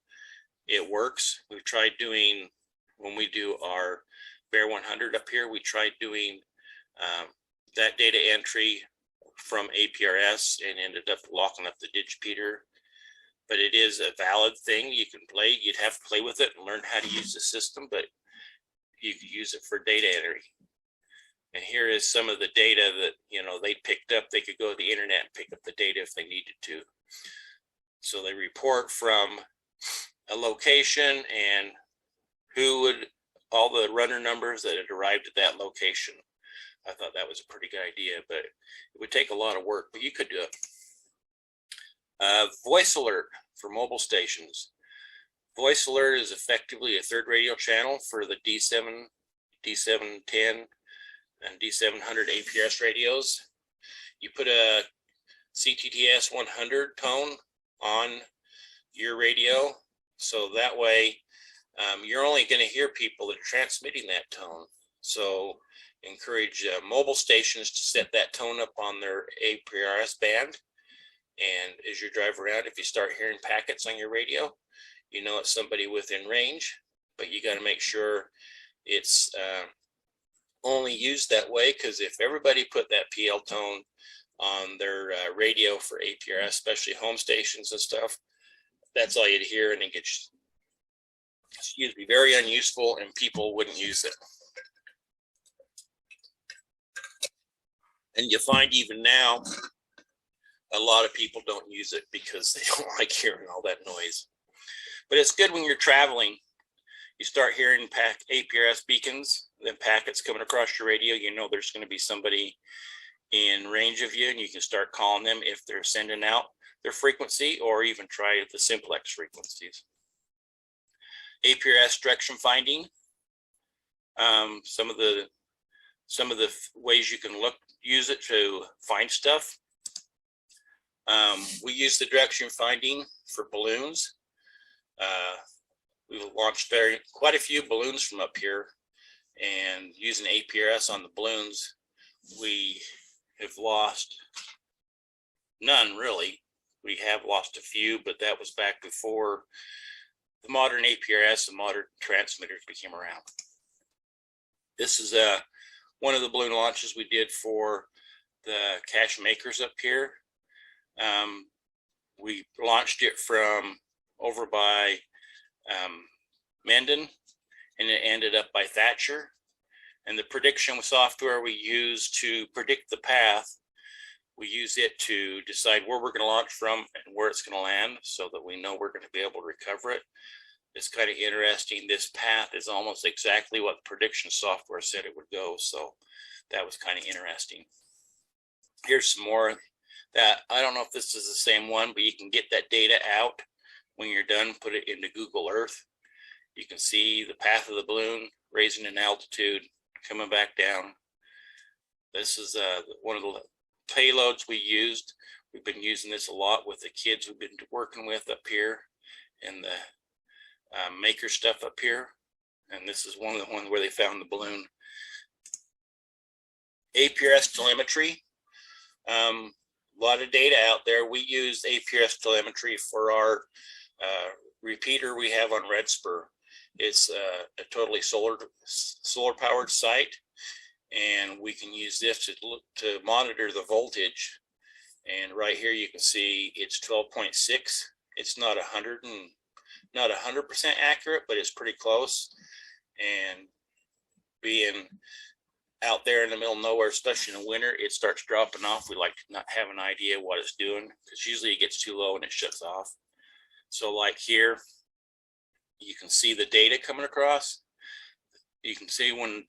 Speaker 4: It works. We've tried doing, when we do our Bear 100 up here, we tried doing that data entry from APRS and ended up locking up the Digipeater. But it is a valid thing. You can play, you'd have to play with it and learn how to use the system, but you could use it for data entry. And here is some of the data that, you know, they picked up. They could go to the internet and pick up the data if they needed to. So they report from a location and all the runner numbers that had arrived at that location. I thought that was a pretty good idea, but it would take a lot of work, but you could do it. Voice alert for mobile stations. Voice alert is effectively a third radio channel for the D7, D710, and D700 APRS radios. You put a CTTS 100 tone on your radio, so that way you're only going to hear people that are transmitting that tone. So encourage mobile stations to set that tone up on their APRS band. And as you drive around, if you start hearing packets on your radio, you know it's somebody within range, but you got to make sure it's only used that way, because if everybody put that PL tone on their radio for APRS, especially home stations and stuff, that's all you'd hear, and it gets, excuse me, very unuseful, and people wouldn't use it. And you find even now, a lot of people don't use it because they don't like hearing all that noise. But it's good when you're traveling. You start hearing APRS beacons, then packets coming across your radio, you know there's going to be somebody in range of you, and you can start calling them if they're sending out their frequency, or even try the simplex frequencies. APRS direction finding. Some of the ways you can use it to find stuff. We use the direction finding for balloons. We've launched quite a few balloons from up here, and using APRS on the balloons, we have lost none really. We have lost a few, but that was back before the modern APRS and modern transmitters became around. This is one of the balloon launches we did for the cache makers up here. We launched it from over by Mendon, and it ended up by Thatcher. And the prediction software we use to predict the path, we use it to decide where we're going to launch from and where it's going to land, so that we know we're going to be able to recover it. It's kind of interesting. This path is almost exactly what the prediction software said it would go. So that was kind of interesting. Here's some more that, I don't know if this is the same one, but you can get that data out when you're done, put it into Google Earth. You can see the path of the balloon, raising in altitude, coming back down. This is one of the payloads we used. We've been using this a lot with the kids we've been working with up here, and the maker stuff up here. And this is one of the ones where they found the balloon. APRS telemetry. A lot of data out there. We use APRS telemetry for our repeater we have on Red Spur. It's a totally solar powered site, and we can use this to monitor the voltage. And right here you can see it's 12.6. It's not 100% accurate, but it's pretty close. And being out there in the middle of nowhere, especially in the winter, it starts dropping off. We like to not have an idea what it's doing, because usually it gets too low and it shuts off. So like here, you can see the data coming across. You can see when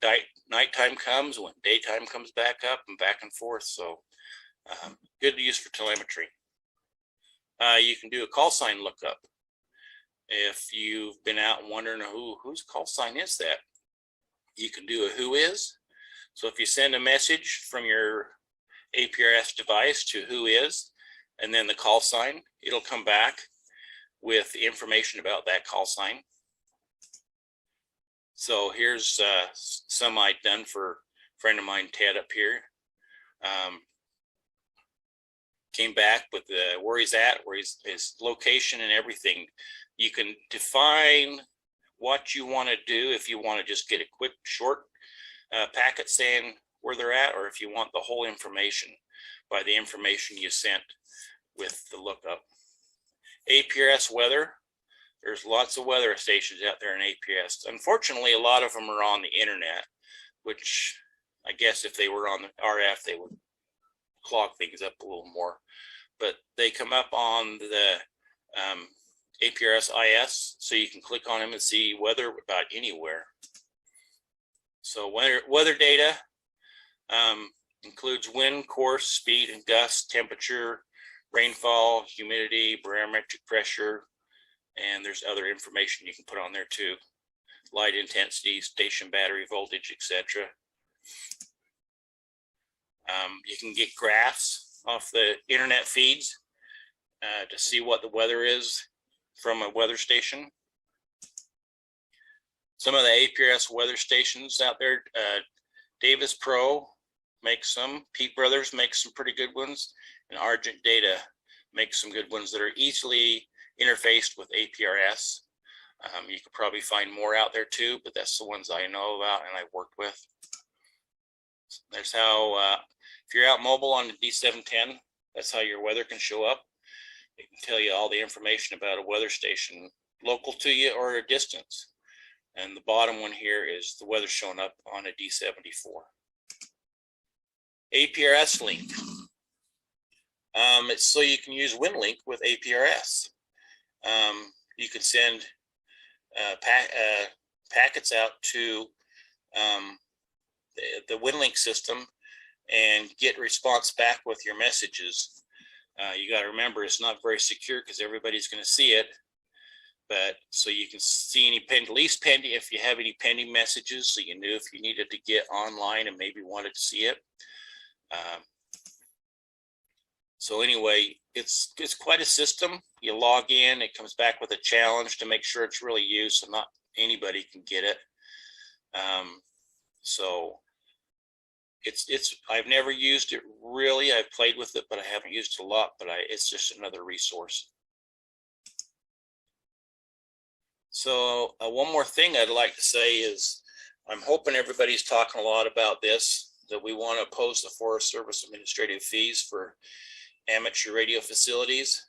Speaker 4: nighttime comes, when daytime comes back up, and back and forth. So good to use for telemetry. you can do a call sign lookup. If you've been out and wondering whose call sign is that, you can do a who is. So if you send a message from your APRS device to who is, and then the call sign, it'll come back with information about that call sign. So here's some I'd done for a friend of mine, Ted, up here. Came back with where he's at, where his location and everything. You can define what you want to do if you want to just get a quick, short packet saying where they're at, or if you want the whole information by the information you sent with the lookup. APRS weather. There's lots of weather stations out there in APRS. Unfortunately, a lot of them are on the internet, which I guess if they were on the RF, they would clog things up a little more. But they come up on the APRS IS, so you can click on them and see weather about anywhere. So weather data includes wind, course, speed, and gust, temperature, rainfall, humidity, barometric pressure, and there's other information you can put on there too. Light intensity, station battery voltage, etc. You can get graphs off the internet feeds to see what the weather is from a weather station. Some of the APRS weather stations out there, Davis Pro makes some, Pete Brothers makes some pretty good ones, and Argent Data makes some good ones that are easily interfaced with APRS. You could probably find more out there too, but that's the ones I know about and I've worked with. There's how, if you're out mobile on the D710, that's how your weather can show up. It can tell you all the information about a weather station local to you or a distance. And the bottom one here is the weather showing up on a D74. APRS link. It's so you can use WinLink with APRS. You can send packets out to the WinLink system and get response back with your messages. You got to remember, it's not very secure because everybody's going to see it. But so you can see any pending, if you have any pending messages, so you knew if you needed to get online and maybe wanted to see it. So anyway, it's quite a system. You log in, it comes back with a challenge to make sure it's really used, so not anybody can get it. So I've never used it really. I've played with it, but I haven't used it a lot. But it's just another resource. So one more thing I'd like to say is I'm hoping everybody's talking a lot about this, that we want to oppose the Forest Service administrative fees for amateur radio facilities.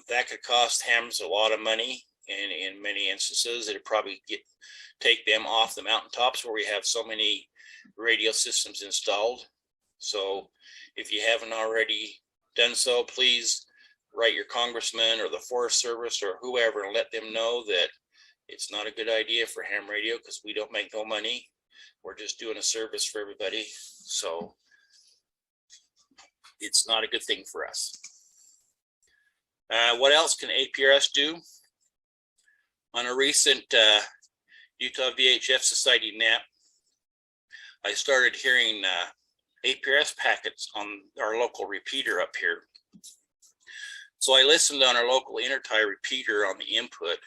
Speaker 4: That could cost hams a lot of money, and in many instances it'd probably take them off the mountaintops where we have so many radio systems installed. So if you haven't already done so, please write your congressman or the Forest Service or whoever and let them know that it's not a good idea for ham radio because we don't make no money. We're just doing a service for everybody. So it's not a good thing for us. What else can APRS do? On a recent Utah VHF Society NAP, I started hearing APRS packets on our local repeater up here. So I listened on our local intertie repeater on the input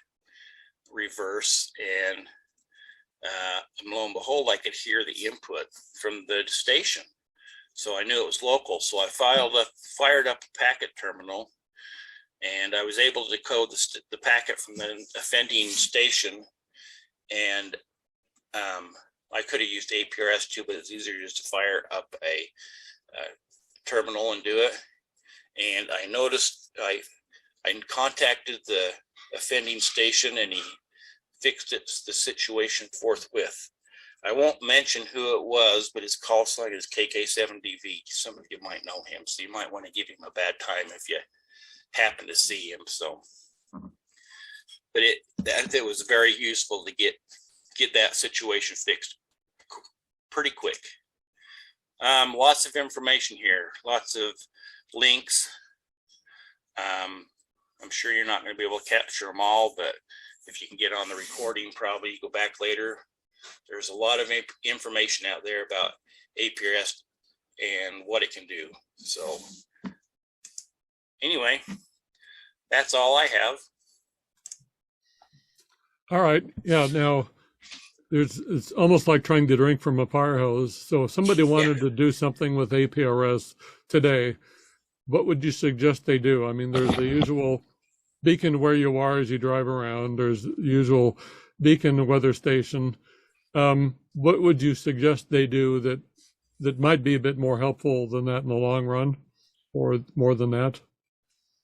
Speaker 4: reverse, and lo and behold, I could hear the input from the station. So I knew it was local. So I fired up a packet terminal, and I was able to decode the packet from the offending station. And I could have used APRS too, but it's easier just to fire up a terminal and do it. And I noticed I contacted the offending station, and he fixed the situation forthwith. I won't mention who it was, but his call sign is KK7DV. Some of you might know him, so you might want to give him a bad time if you happen to see him. So, but it was very useful to get that situation fixed pretty quick. Lots of information here, lots of links. I'm sure you're not going to be able to capture them all, but if you can get on the recording, probably go back later. There's a lot of information out there about APRS and what it can do. So anyway, that's all I have.
Speaker 1: All right. Yeah. Now, it's almost like trying to drink from a fire hose. So if somebody wanted to do something with APRS today, what would you suggest they do? I mean, there's the usual beacon where you are as you drive around. There's the usual beacon weather station. What would you suggest they do that might be a bit more helpful than that in the long run, or more than that?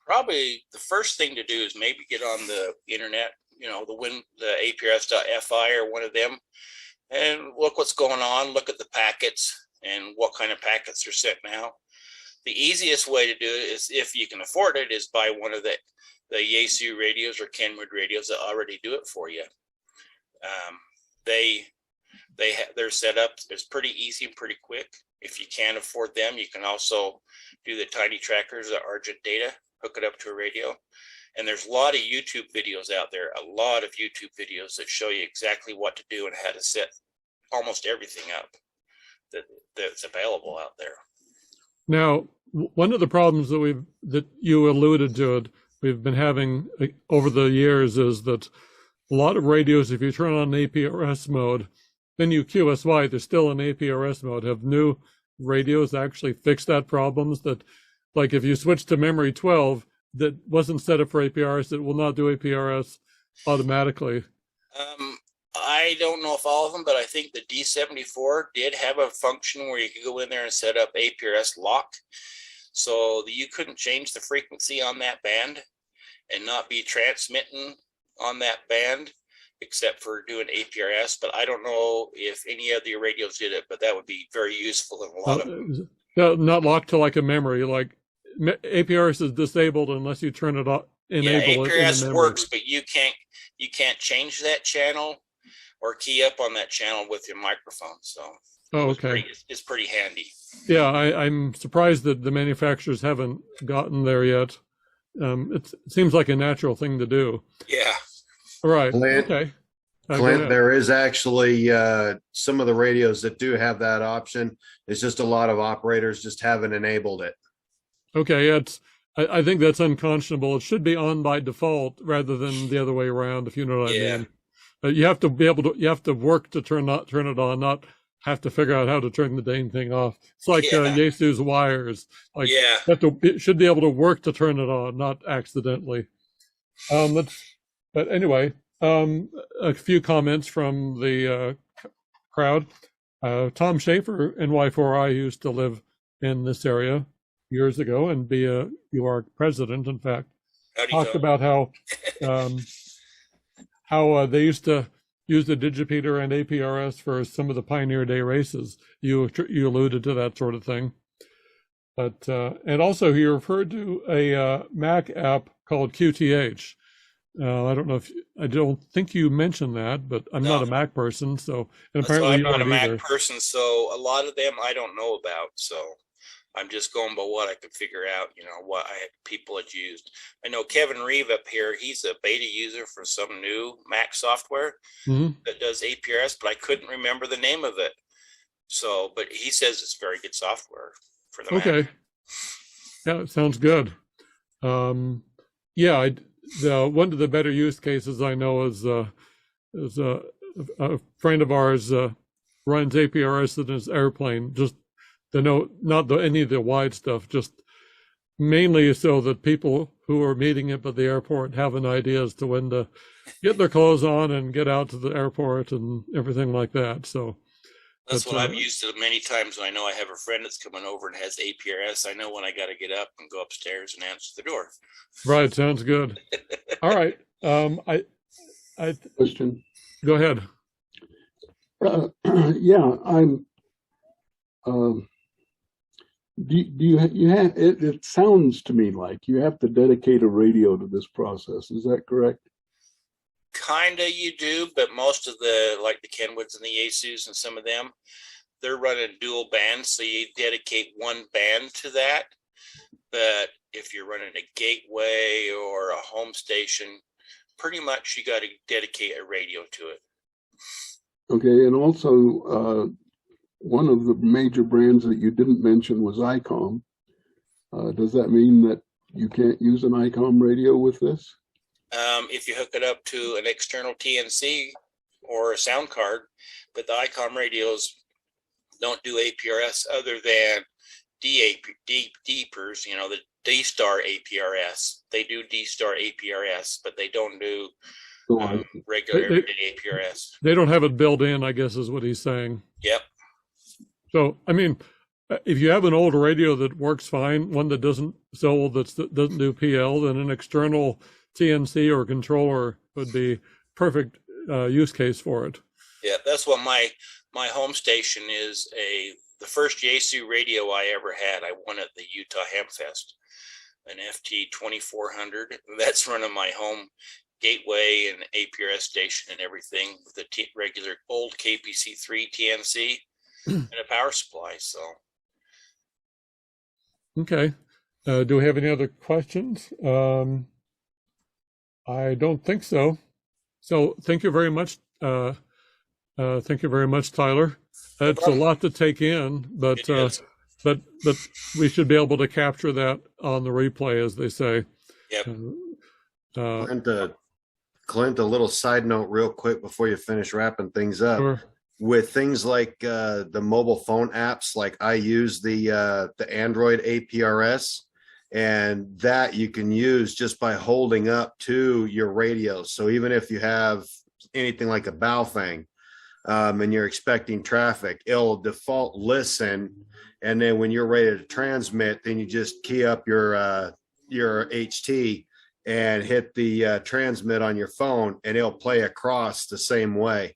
Speaker 4: Probably the first thing to do is maybe get on the internet, the aprs.fi or one of them, and look what's going on, look at the packets and what kind of packets are sent now. The easiest way to do it is, if you can afford it, is buy one of the Yaesu radios or Kenwood radios that already do it for you. Their setup is pretty easy and pretty quick. If you can't afford them, you can also do the tiny trackers, the Argent data, hook it up to a radio. And there's a lot of YouTube videos out there, a lot of YouTube videos that show you exactly what to do and how to set almost everything up that's available out there.
Speaker 1: Now, one of the problems that you alluded to it, we've been having over the years, is that a lot of radios, if you turn on APRS mode, then you QSY, they're still in APRS mode. Have new radios actually fixed that problems? That, like, if you switch to memory 12, that wasn't set up for APRS, it will not do APRS automatically.
Speaker 4: I don't know if all of them, but I think the D74 did have a function where you could go in there and set up APRS lock, so that you couldn't change the frequency on that band and not be transmitting on that band except for doing APRS. But I don't know if any of the radios did it, but that would be very useful in a lot of them.
Speaker 1: Not locked to like a memory, like APRS is disabled unless you turn it off. Enable
Speaker 4: APRS
Speaker 1: it
Speaker 4: works, but you can't change that channel or key up on that channel with your microphone. So
Speaker 1: okay,
Speaker 4: it's pretty handy.
Speaker 1: Yeah, I'm surprised that the manufacturers haven't gotten there yet. It seems like a natural thing to do.
Speaker 4: Yeah.
Speaker 1: All right.
Speaker 5: Clint,
Speaker 1: Okay.
Speaker 5: Clint, there is actually some of the radios that do have that option. It's just a lot of operators just haven't enabled it.
Speaker 1: Okay, I think that's unconscionable. It should be on by default rather than the other way around, if you know what I mean. You have to be able to, you have to work to turn it on, not have to figure out how to turn the dang thing off. It's like Yaesu's wires. Like, it should be able to work to turn it on, not accidentally. But anyway, a few comments from the crowd. Tom Schaefer, NY4I, used to live in this area years ago and be a UARC president, in fact. Talked about how they used to use the Digipeater and APRS for some of the Pioneer Day races. You alluded to that sort of thing. But and also he referred to a Mac app called QTH. I don't think you mentioned that, but I'm not a Mac person, so and apparently
Speaker 4: I'm
Speaker 1: you
Speaker 4: not a Mac
Speaker 1: either.
Speaker 4: person, so a lot of them I don't know about. So I'm just going by what I could figure out, what people had used. I know Kevin Reeve up here, he's a beta user for some new Mac software that does APRS, but I couldn't remember the name of it. So, but he says it's very good software for the Mac.
Speaker 1: Okay. Yeah, it sounds good. One of the better use cases I know is a friend of ours runs APRS in his airplane, just not any of the wide stuff, just mainly so that people who are meeting up at the airport have an idea as to when to get their clothes on and get out to the airport and everything like that. So
Speaker 4: that's what I've used it many times when I know I have a friend that's coming over and has APRS. I know when I got to get up and go upstairs and answer the door.
Speaker 1: Right, sounds good. All right,
Speaker 2: Question.
Speaker 1: Go ahead.
Speaker 2: Do you have it sounds to me like you have to dedicate a radio to this process. Is that correct?
Speaker 4: Kinda you do, but most of the Kenwoods and the Yaesus and some of them, they're running dual bands, so you dedicate one band to that. But if you're running a gateway or a home station, pretty much you got to dedicate a radio to it.
Speaker 2: Okay, and also one of the major brands that you didn't mention was ICOM. Does that mean that you can't use an ICOM radio with this?
Speaker 4: If you hook it up to an external TNC or a sound card, but the ICOM radios don't do APRS other than Aprs, the D-Star APRS. They do D-Star APRS, but they don't do regular everyday APRS.
Speaker 1: They don't have it built in, I guess, is what he's saying.
Speaker 4: Yep.
Speaker 1: So, I mean, if you have an old radio that works fine, one that doesn't doesn't do PL, then an external TNC or controller would be perfect use case for it.
Speaker 4: Yeah, that's what my home station is. The first Yaesu radio I ever had, I won at the Utah Hamfest, an FT 2400. That's running my home gateway and APRS station and everything with a regular old KPC3 TNC and a power supply. So, okay.
Speaker 1: Do we have any other questions? I don't think so. So thank you very much. Thank you very much, Tyler. That's a lot to take in, but we should be able to capture that on the replay, as they say.
Speaker 4: Yep.
Speaker 5: Clint, a little side note real quick before you finish wrapping things up.
Speaker 1: Sure.
Speaker 5: With things like the mobile phone apps, like I use the Android APRS, and that you can use just by holding up to your radio. So even if you have anything like a Baofeng, and you're expecting traffic, it'll default listen, and then when you're ready to transmit, then you just key up your HT and hit the transmit on your phone, and it'll play across the same way.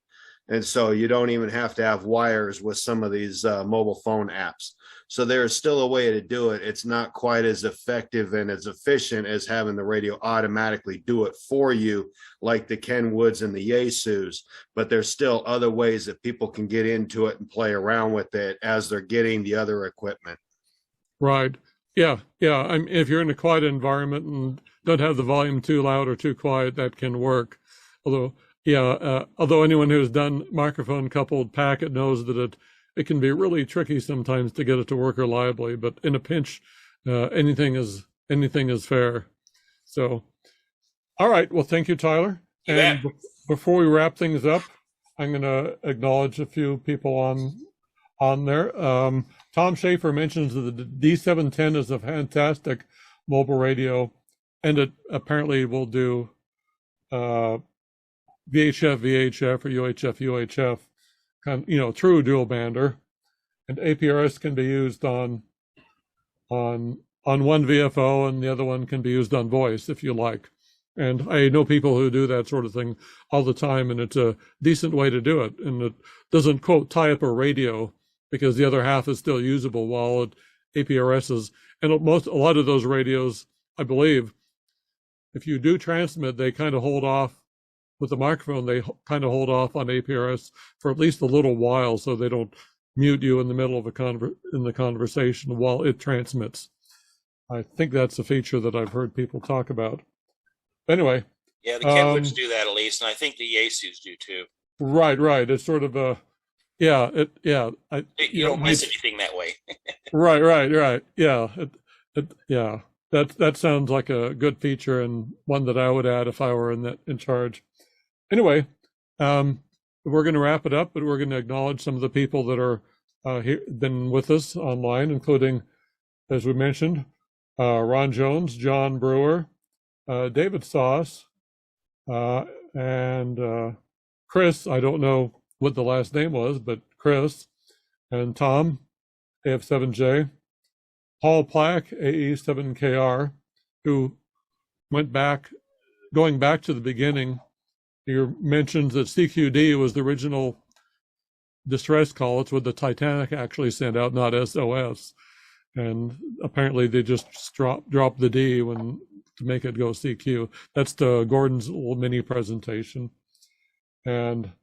Speaker 5: And so you don't even have to have wires with some of these mobile phone apps. So there's still a way to do it. It's not quite as effective and as efficient as having the radio automatically do it for you, like the Kenwoods and the Yaesus. But there's still other ways that people can get into it and play around with it as they're getting the other equipment.
Speaker 1: Right. Yeah. I mean, if you're in a quiet environment and don't have the volume too loud or too quiet, that can work. Although anyone who's done microphone coupled packet knows that it can be really tricky sometimes to get it to work reliably, but in a pinch, anything is fair. So, all right. Well, thank you, Tyler. And before we wrap things up, I'm going to acknowledge a few people on there. Tom Schaefer mentions that the D710 is a fantastic mobile radio, and it apparently will do VHF, VHF, or UHF, true dual bander, and APRS can be used on one VFO, and the other one can be used on voice if you like. And I know people who do that sort of thing all the time, and it's a decent way to do it. And it doesn't, quote, tie up a radio, because the other half is still usable while it APRSs. And a lot of those radios, I believe, if you do transmit, they kind of hold off. With the microphone, they kind of hold off on APRS for at least a little while, so they don't mute you in the middle of the conversation while it transmits. I think that's a feature that I've heard people talk about. Anyway.
Speaker 4: Yeah, the Kenwoods do that at least, and I think the Yaesus do too.
Speaker 1: Right. It's sort of a, you
Speaker 4: don't miss anything that way.
Speaker 1: Right. Yeah. That sounds like a good feature and one that I would add if I were in charge. Anyway, we're going to wrap it up, but we're going to acknowledge some of the people that are here, been with us online, including, as we mentioned, Ron Jones, John Brewer, David Sauce, and Chris. I don't know what the last name was, but Chris and Tom, AF7J, Paul Plack, AE7KR, who going back to the beginning. You mentioned that CQD was the original distress call. It's what the Titanic actually sent out, not SOS. And apparently they just dropped the D to make it go CQ. That's Gordon's little mini presentation. And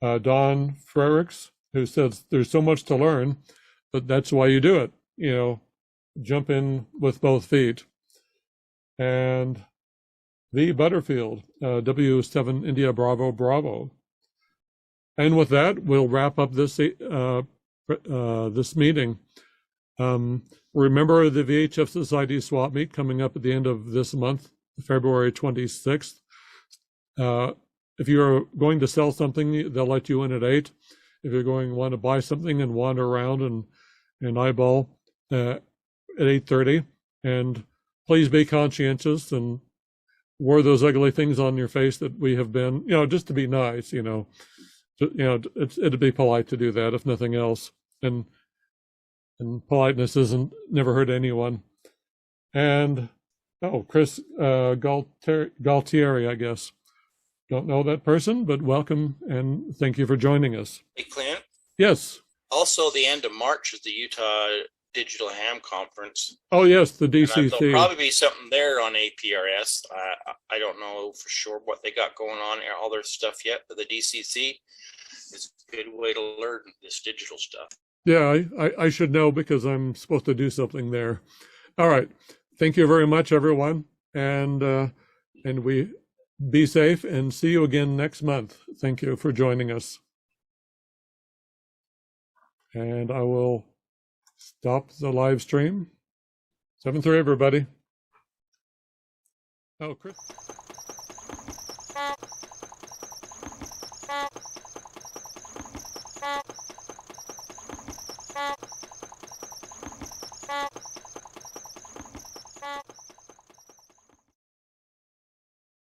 Speaker 1: Don Frericks, who says there's so much to learn, but that's why you do it. Jump in with both feet. and V. Butterfield, W7 India Bravo Bravo. And with that, we'll wrap up this meeting. Remember the VHF Society swap meet coming up at the end of this month, February 26th. If you're going to sell something, they'll let you in at 8. If you're going to want to buy something and wander around and eyeball at 8:30, and please be conscientious and wear those ugly things on your face that we have been, just to be nice, it'd be polite to do that if nothing else. And politeness isn't never hurt anyone. And Chris Galtieri, I guess. Don't know that person, but welcome and thank you for joining us.
Speaker 4: Hey, Clint.
Speaker 1: Yes.
Speaker 4: Also, the end of March is the Utah Digital Ham Conference.
Speaker 1: Oh, yes, the
Speaker 4: And
Speaker 1: DCC.
Speaker 4: there'll probably be something there on APRS. I don't know for sure what they got going on, all their stuff yet, but the DCC is a good way to learn this digital stuff.
Speaker 1: Yeah, I should know because I'm supposed to do something there. All right. Thank you very much, everyone. And we be safe and see you again next month. Thank you for joining us. And I will stop the live stream. 7-3, everybody. Oh, Chris.
Speaker 6: Thank you.